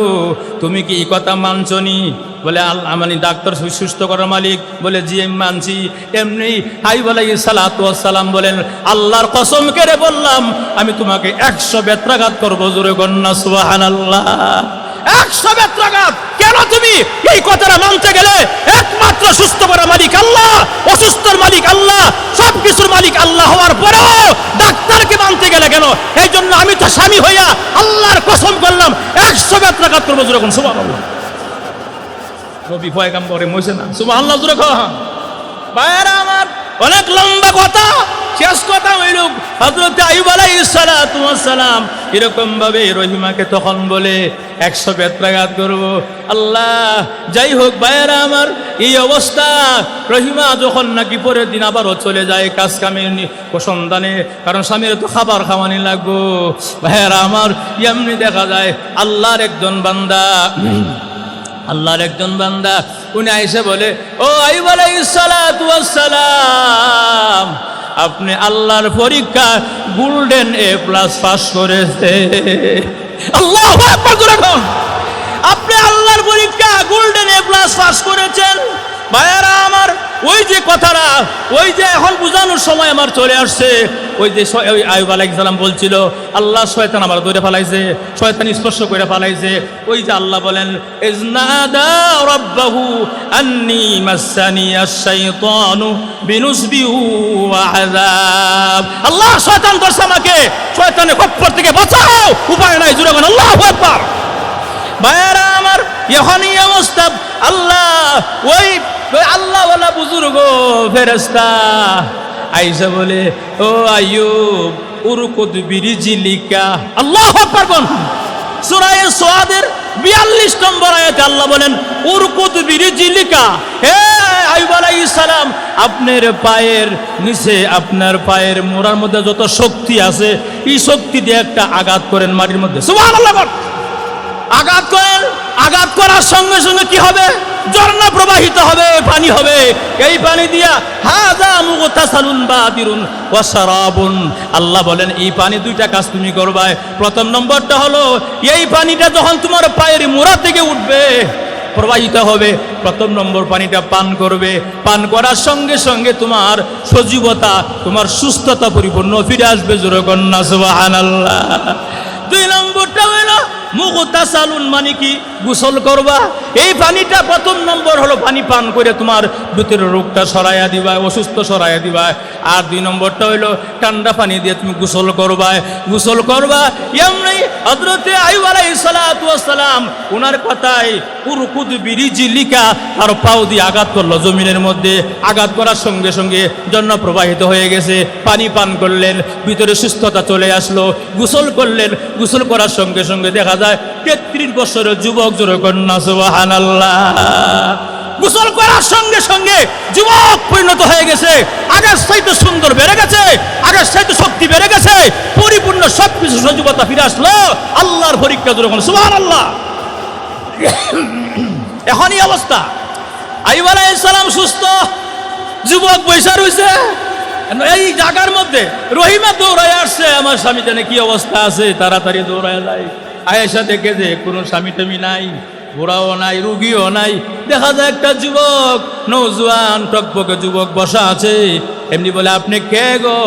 তুমি কি এই কথা মানছনি? বলে মানে ডাক্তার সুস্থ করার মালিক? বলে জি আমি মানছি। এমনি আইয়ুব আলাইহিস সালাতু ওয়াস সালাম বলেন, আল্লাহর কসম করে বললাম আমি তোমাকে 100 বেত্রাঘাত করবো। জোরে কন্যা সুবহানাল্লাহ। 100 বেত্রাঘাত। কেন তুমি এই কথাটা মানতে গেলে? একমাত্র সুস্থ করার মালিক আল্লাহ, অসুস্থর মালিক আল্লাহ, সবকিছুর মালিক আল্লাহ হওয়ার পরেও ডাক্তারকে মানতে গেলে কেন? এই জন্য আমি তো স্বামী হইয়া আল্লাহর কসম করলাম 100 বেত্রাঘাত করবো। জোরে কোন সুবহানাল্লাহ। নবী পয়গম্বরে মইছে না? সুবহানাল্লাহ জোরে কহ। ভাইরা আমার, অনেক লম্বা কথা, শেষ কথা হইল হযরত আইয়ুব আলাইহিস সালাতু ওয়াস সালাম এরকম ভাবে রহিমাকে তখন বলে 100 বেত্রাঘাত করব। আল্লাহ, যাই হোক ভাইরা আমার, এই অবস্থা রহিমা যখন নাকি পরের দিন আবারও চলে যায় কাজ কামের সন্ধানে, কারণ স্বামীর তো খাবার খাওয়ানি লাগবো। ভাইরা আমার, এমনি দেখা যায় আল্লাহর একজন বান্দা, আল্লাহর একজন বান্দা উনি আইসে বলে, ও আইয়ুব আলাইহিস সালাতু ওয়াস সালাম, আপনি আল্লাহর পরীক্ষা গোল্ডেন A+ পাস করেছে। আল্লাহু আকবার জোরে বলুন। আপনি আল্লাহর পরীক্ষা গোল্ডেন A+ পাস করেছেন। ভাইয়ারা আমার, ওই যে কথাটা, ওই যে এখন বুঝানোর সময় আমার চলে আসছে। ওই যে আইয়ুব আলাইহিস সালাম বলছিল আল্লাহ শয়তান আমার ধরে ফেলাইছে, শয়তান স্পর্শ করে ফেলাইছে। ওই যে আল্লাহ বলেন, ইজনাদা রাব্বাহু আন্নী মাসসানিয়াশ শাইতানু বিনুসবি ওয়া আযাব। আল্লাহ শয়তান ধরছে আমাকে, শয়তানের খপ্পর থেকে বাঁচাও, উপায় নাই। জোরে বলেন আল্লাহু আকবার। ভাইয়ারা আমার, এখনই অবস্থা। আল্লাহ ওই আল্লাহওয়ালা বুজুর্গ ফেরেশতা আইসা বলে, ও আইয়ুব উরকুদ বিরিজিলিকা। আল্লাহু আকবার বল। সূরা সাদের 42 নম্বর আয়াতে আল্লাহ বলেন, উরকুদ বিরিজিলিকা। হে আইয়ুব আলাইহিস সালাম, আপনার পায়ের নিচে, আপনার পায়ের মোড়ার মধ্যে যত শক্তি আছে, এই শক্তি দিয়ে একটা আঘাত করেন মাটির মধ্যে। সুবহানাল্লাহ বল। আঘাত করেন। আঘাত করার সঙ্গে সঙ্গে কি হবে? ঝর্ণা প্রবাহিত হবে, পানি হবে। এই পানি দিয়া হাযা মুগতাসালুন বাদিরুন ওয়া শারাবুন। আল্লাহ বলেন এই পানি দুইটা কাজ তুমি করবা। প্রথম নম্বরটা হলো, এই পানিটা যখন তোমার পায়ের মোড়া থেকে উঠবে, প্রবাহিত হবে, প্রথম নম্বর পানিটা পান করবে। পান করার সঙ্গে সঙ্গে তোমার সজীবতা, তোমার সুস্থতা পরিপূর্ণ ফিরে আসবে। জোরে কন্যা সুবহানাল্লাহ। দুই নম্বরটা হলো মুগতাসালুন, মানে কি? গোসল করবা। এই পানিটা প্রথম নম্বর হলো পানি পান করে তোমার ভিতরের রোগটা সরাইয়া দিবা, অসুস্থ সরাইয়া দিবা। আর 2 নম্বরটা হইলো ঠান্ডা পানি দিয়ে তুমি গোসল করবা। এমনি হযরতে আইয়ুব আলাইহিস সালাতু ওয়াস সালাম ওনার কথায় উরকুদ বিরিজিলিকা আর পাও দিয়ে আঘাত করলো জমিনের মধ্যে। আঘাত করার সঙ্গে সঙ্গে জন্য প্রবাহিত হয়ে গেছে। পানি পান করলেন, ভিতরে সুস্থতা চলে আসলো। গোসল করলেন, গোসল করার সঙ্গে সঙ্গে দেখা যায় 33 বছরের যুবক, জোরে কন্যা সুবহানাল্লাহ। গোসল করার সঙ্গে সঙ্গে যুবক পরিণত হয়ে গেছে, আগের চাইতে সুন্দর বেড়ে গেছে, আগের চাইতে শক্তি বেড়ে গেছে, পরিপূর্ণ সবকিছু সজীবতা ফিরে আসলো। আল্লাহর পরীক্ষা, জোরে কন্যা সুবহানাল্লাহ। এখনই অবস্থা, আইয়ুব আলাইহিস সালাম সুস্থ, যুবক বৈশা রয়েছে এই জায়গার মধ্যে। রহিমা দৌড়ায় আসছে, আমার স্বামী জানে কি অবস্থা আছে, তাড়াতাড়ি দৌড়ায় যায়। আয়েশা দেখে যে কোনো স্বামী টামি নাই, ঘোড়াও নাই, রুগীও নাই। দেখা যায় একটা যুবক, নৌজওয়ান টকবকে যুবক বসা আছে। এমনি বলে, আপনি কে গো?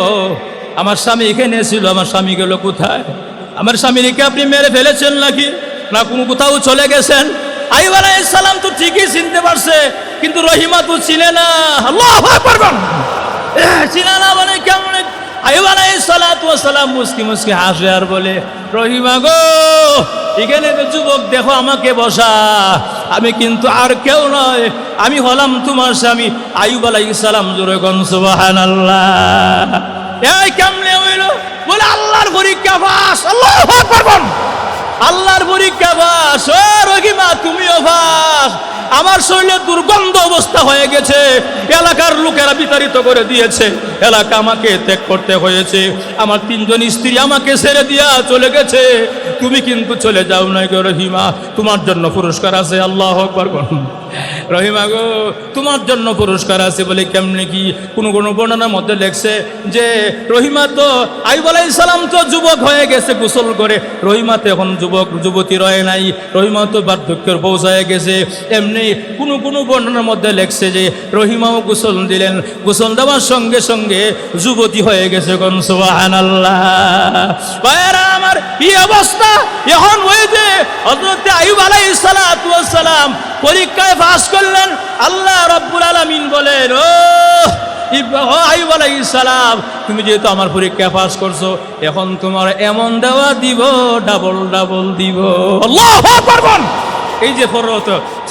আমার স্বামী এখানে ছিল, আমার স্বামী গেল কোথায়? আমার স্বামীকে আপনি মেরে ফেলেছেন নাকি, না কোনো কোথাও চলে গেছেন? আইয়ুব আলাইহিস সালাম তো ঠিকই চিনতে পারছে, কিন্তু রহিমা তো চিনে না। আল্লাহু আকবার, চিনে না মানে কেমন? আইয়ুব আলাইহিস সালাতু ওয়াস সালাম মুস্কি মুস্কি হাসে আর বলে, রহিমা গো, এখানে তো যুবক দেখো আমাকে বসা, আমি কিন্তু আর কেউ নয়, আমি হলাম তোমার স্বামী আইয়ুব আলাইহিস সালাম। জোরে কোন সুবহানাল্লাহ। এই কেমনে হইল? বলে আল্লাহর পরীক্ষা পাস। আল্লাহু আকবার, আল্লাহর পরীক্ষা পাস। ও রহিমা, তুমিও পাস। আমার শরীরে দুর্গন্ধ অবস্থা হয়ে গেছে, এলাকার লোকেরা বিতাড়িত করে দিয়েছে, এলাকা আমাকে ত্যাগ করতে হয়েছে, আমার 3 জন স্ত্রী আমাকে ছেড়ে দিয়া চলে গেছে। তুমি কিন্তু চলে যাও নাই গো রহিমা, তোমার জন্য পুরস্কার আছে। আল্লাহু আকবার। রহিমা গো, তোমার জন্য পুরস্কার আছে। বলে কেমনে কি? কোন বর্ণনার মধ্যে লেখছে যে রহিমা তো, আইয়ুব আলাইহিস সালাম তো যুবক হয়ে গেছে গোসল করে, রহিমা তো এখন যুবক যুবতী রয়ে নাই, রহিমা তো বার্ধক্যের পৌঁছায় গেছে। এমনি কোন বর্ণনার মধ্যে লেখছে যে রহিমাও গোসল দিলেন, গোসল দেওয়ার সঙ্গে সঙ্গে যুবতী হয়ে গেছে। কোন সুবহানাল্লাহ। ভাইরা আমার, এই অবস্থা এখন। ওই যে হযরত আইয়ুব আলাইহিস সালাতু ওয়াস সালাম পরীক্ষায় পাস করলেন। আল্লাহ রাব্বুল আলামিন বলেন, ও আইয়ুব আলাইহিস সালাম, তুমি যেহেতু আমার পরীক্ষায় পাস করছো, এখন তোমার এমন দেওয়া দিব, ডাবল ডাবল দিব। আল্লাহু আকবার। এই যে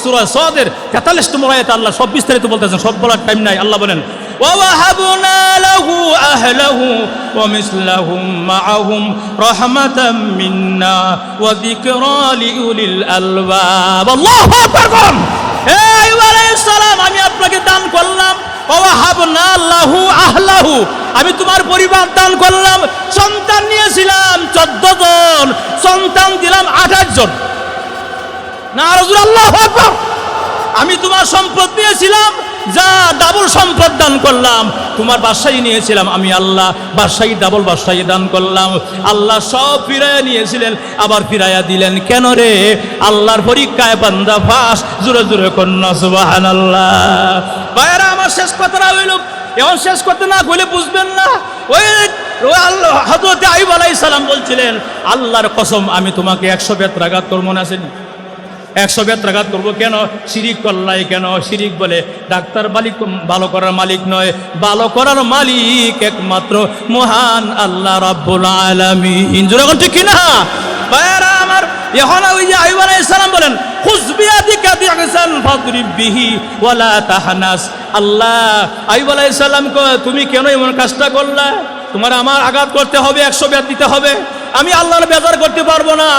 সূরা সাদের 43 নম্বর আয়াতে আল্লাহ সব বিস্তারিত বলতেছেন, সব বলার টাইম নাই। আল্লাহ বলেন, ওয়াহাবনা লাহু আহলাহু ওয়া মিসলাহুম মাআহুম রাহমাতাম মিন্না ওয়া যিকরা লিউলিল আলবাব। আল্লাহু আকবার। হে আইয়ুব আলাইহিস সালাম, আমি আপনাকে দান করলাম, ওয়াহাবনা লাহু আহলাহু, আমি তোমার পরিবার দান করলাম। সন্তান নিয়েছিলাম 14 জন, সন্তান দিলাম 28 জন। না রাসূল, আল্লাহু আকবার। আমি তোমার সম্পদ নিয়েছিলাম, যা ডাবল সম্পদ দান করলাম। তোমার বাদশাহী নিয়েছিলাম, আমি আল্লাহ বাদশাহী ডাবল বাদশাহী দান করলাম। আল্লাহ সব ফিরাইয়া নিয়েছিলেন, আবার ফিরাইয়া দিলেন। কেন রে? আল্লাহর পরীক্ষায় বান্দা ফাঁস। জোরে জোরে কন্যা সুবহানাল্লাহ। ভাইরা আমার, শেষ কথাটা হইল, এখন শেষ করতে না বলে বুঝবেন না। ওই আল্লাহ হযরত আইয়ুব আলাইহিস সালাম বলছিলেন, আল্লাহর কসম, আমি তোমাকে 100 বেত্রাঘাত করবো না। 100 বেত্রাঘাত করবো কেন? শিরিক করলাই কেন? শিরিক বলে ডাক্তার মালিক ভালো করার মালিক নয়, ভালো করার মালিক একমাত্র মহান আল্লাহ রাব্বুল আলামিন। যখন ঠিক কিনা ভাইরা আমার, এখন ওই যে আইয়ুব আলাইহিস সালাম বলেন, খুয বিয়াদিকা দিগসান ফাদরিব বিহি ওয়ালা তাহনাস। আল্লাহ আইয়ুব আলাইহিস সালাম কয়, তুমি কেন এমন কাজটা করলা? তোমার আমার আঘাত করতে হবে, 100 বেত দিতে হবে। আমি আল্লাহর বেজার করতে পারবো না।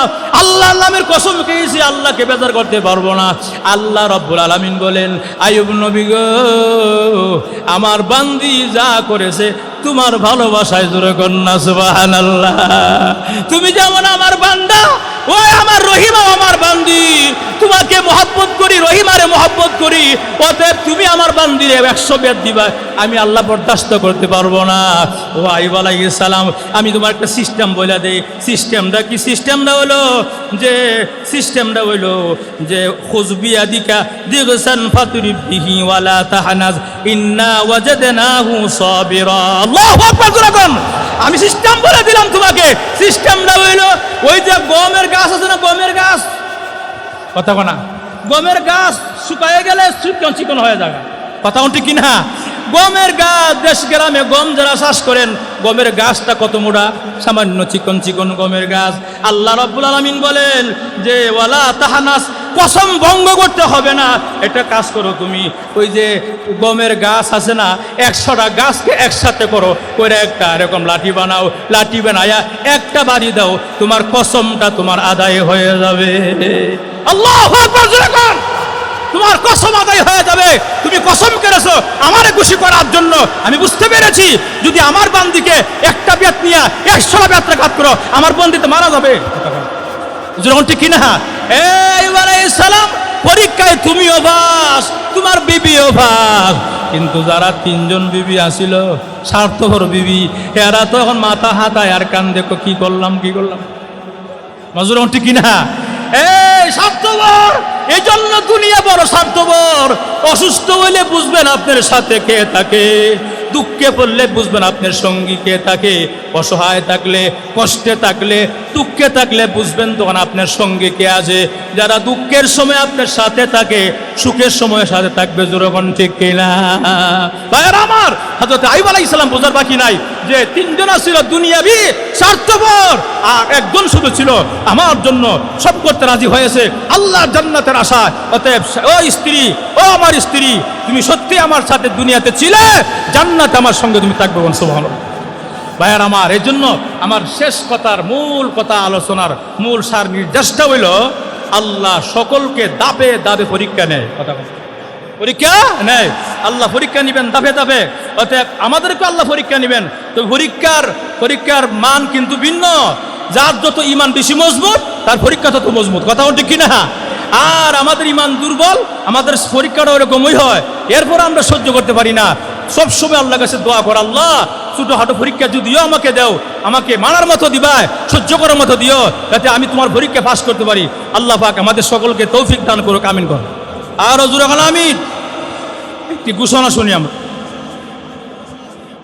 আল্লাহর নামের কসম খেয়েছি, আল্লাহকে বেজার করতে পারবো না। আল্লাহ রাব্বুল আলামিন বলেন, আইয়ুব নবী গো, আমার বান্দি যা করেছে তোমার ভালোবাসায়। জোরে কন্যা সুবহানাল্লাহ। তুমি যেমন আমার বান্দা, ওই আমার রহিমা আমার বান্দি, তোমাকে মহব্বত করি, রহিমারে মহব্বত করি, অতএব তুমি আমার বান্দিরে 100 বেত দিবা, আমি আল্লাহ বরদাস্ত করতে পারবো না। ও আইয়ুব আলাইহিস সালাম, আমি তোমার একটা সিস্টেম বলে দেই। সিস্টেমটা কি? সিস্টেমটা হলো যে খুয বিয়াদিকা দিগসান ফাদরিব বিহি ওয়ালা তাহনাজ ইন্না ওয়াজাদনাহু সাবিরা। আল্লাহু আকবার। আমি সিস্টেম বলে দিলাম তোমাকে। সিস্টেমটা হইল, ওই যে গমের গাছ আছে না, গমের গাছ, কথা কোনা, গমের গাছ শুকায় গেলে চিকন চিকন হয়ে যায়, কথা ঠিক কিনা? গমের গাছ, দেশ গ্রামে গম যারা চাষ করেন, গমের গাছটা কত মোটা, সামান্য চিকন চিকন গমের গাছ। আল্লাহ রাব্বুল আলামিন বলেন যে ওয়ালা তাহানাস, কসম ভঙ্গ করতে হবে না। এটা কাজ করো তুমি, ওই যে গমের গাছ আছে না, 100টা গাছকে একসাথে করো, করে একটা এরকম লাঠি বানাও, লাঠি বানায়া একটা বাড়ি দাও, তোমার কসমটা তোমার আদায় হয়ে যাবে। আল্লাহু আকবার, জোরে বল। তোমার কসম আদায় হয়ে যাবে। তুমি কসম করেছো আমারে খুশি করার জন্য, আমি বুঝতে পেরেছি যদি আমার বান্দিকে একটা বেত নিয়ে 100টা বেতরে ঘাত করো, আমার বন্দিতে মারা যাবে, যেমন ঠিক কিনা? এই আলাইহিস সালাম পরীক্ষায় তুমিও বাস, তোমার বিবিও বাস, কিন্তু যারা 3জন বিবি আসিল, স্বার্থপর বিবি, এরা তো এখন মাথা হাতায় আর কান দেখো কি করলাম কি করলাম, মজুর ঠিক কিনা? এই স্বার্থপর, এই জন্য দুনিয়া বড় স্বার্থপর। অসুস্থ হইলে বুঝবেন আপনার সাথে কে থাকে, দুঃখে পড়লে বুঝবেন আপনার সঙ্গী কে থাকে, অসহায় থাকলে, কষ্টে থাকলে, দুঃখে থাকলে বুঝবেন তখন আপনার সঙ্গে কে আছে। যারা দুঃখের সময় আপনার সাথে থাকে, সুখের সময় সাথে থাকবে, যেরকম ঠিক কিনা? ভাইয়েরা আমার, হযরত আইয়ুব আলাইহিস সালাম বোঝার বাকি নাই যে 3জন ছিল দুনিয়াবি স্বার্থপর, আর একজন শুধু ছিল আমার জন্য সব করতে রাজি হয়েছে, আল্লাহর জান্নাতের আশা। অতএব ও স্ত্রী, ও আমার স্ত্রী, তুমি সত্যি আমার সাথে দুনিয়াতে ছিলে, জান্নাতে আমার সঙ্গে তুমি থাকবে। সুবহানাল্লাহ। ভাইয়ার আমার, এই জন্য আমার শেষ কথার মূল কথা, আলোচনার মূল সার নির্দেশটা হইল, আল্লাহ সকলকে দাবে দাবে পরীক্ষা নেয়, কথা পরীক্ষা নেয়। আল্লাহ পরীক্ষা নিবেন দাবে দাবে, অতএব আমাদেরকে আল্লাহ পরীক্ষা নিবেন। তো পরীক্ষার মান কিন্তু ভিন্ন। যার যত ইমান বেশি মজবুত, তার পরীক্ষা তত মজবুত, কথা ঠিক কিনা? আর আমাদের ইমান দুর্বল, আমাদের পরীক্ষাটা ওরকমই হয়, এরপর আমরা সহ্য করতে পারি না। সবসময় আল্লাহর কাছে দোয়া কর, আল্লাহ ছোটোখাটো পরীক্ষা যদিও আমাকে দাও, আমাকে মানার মতো দিবা, সহ্য করার মতো দিও, যাতে আমি তোমার পরীক্ষা পাস করতে পারি। আল্লাহ পাক আমাদের সকলকে তৌফিক দান করুক, আমিন কর। আর জোরে বলো আমিন। একটি ঘোষণা শুনি আমরা।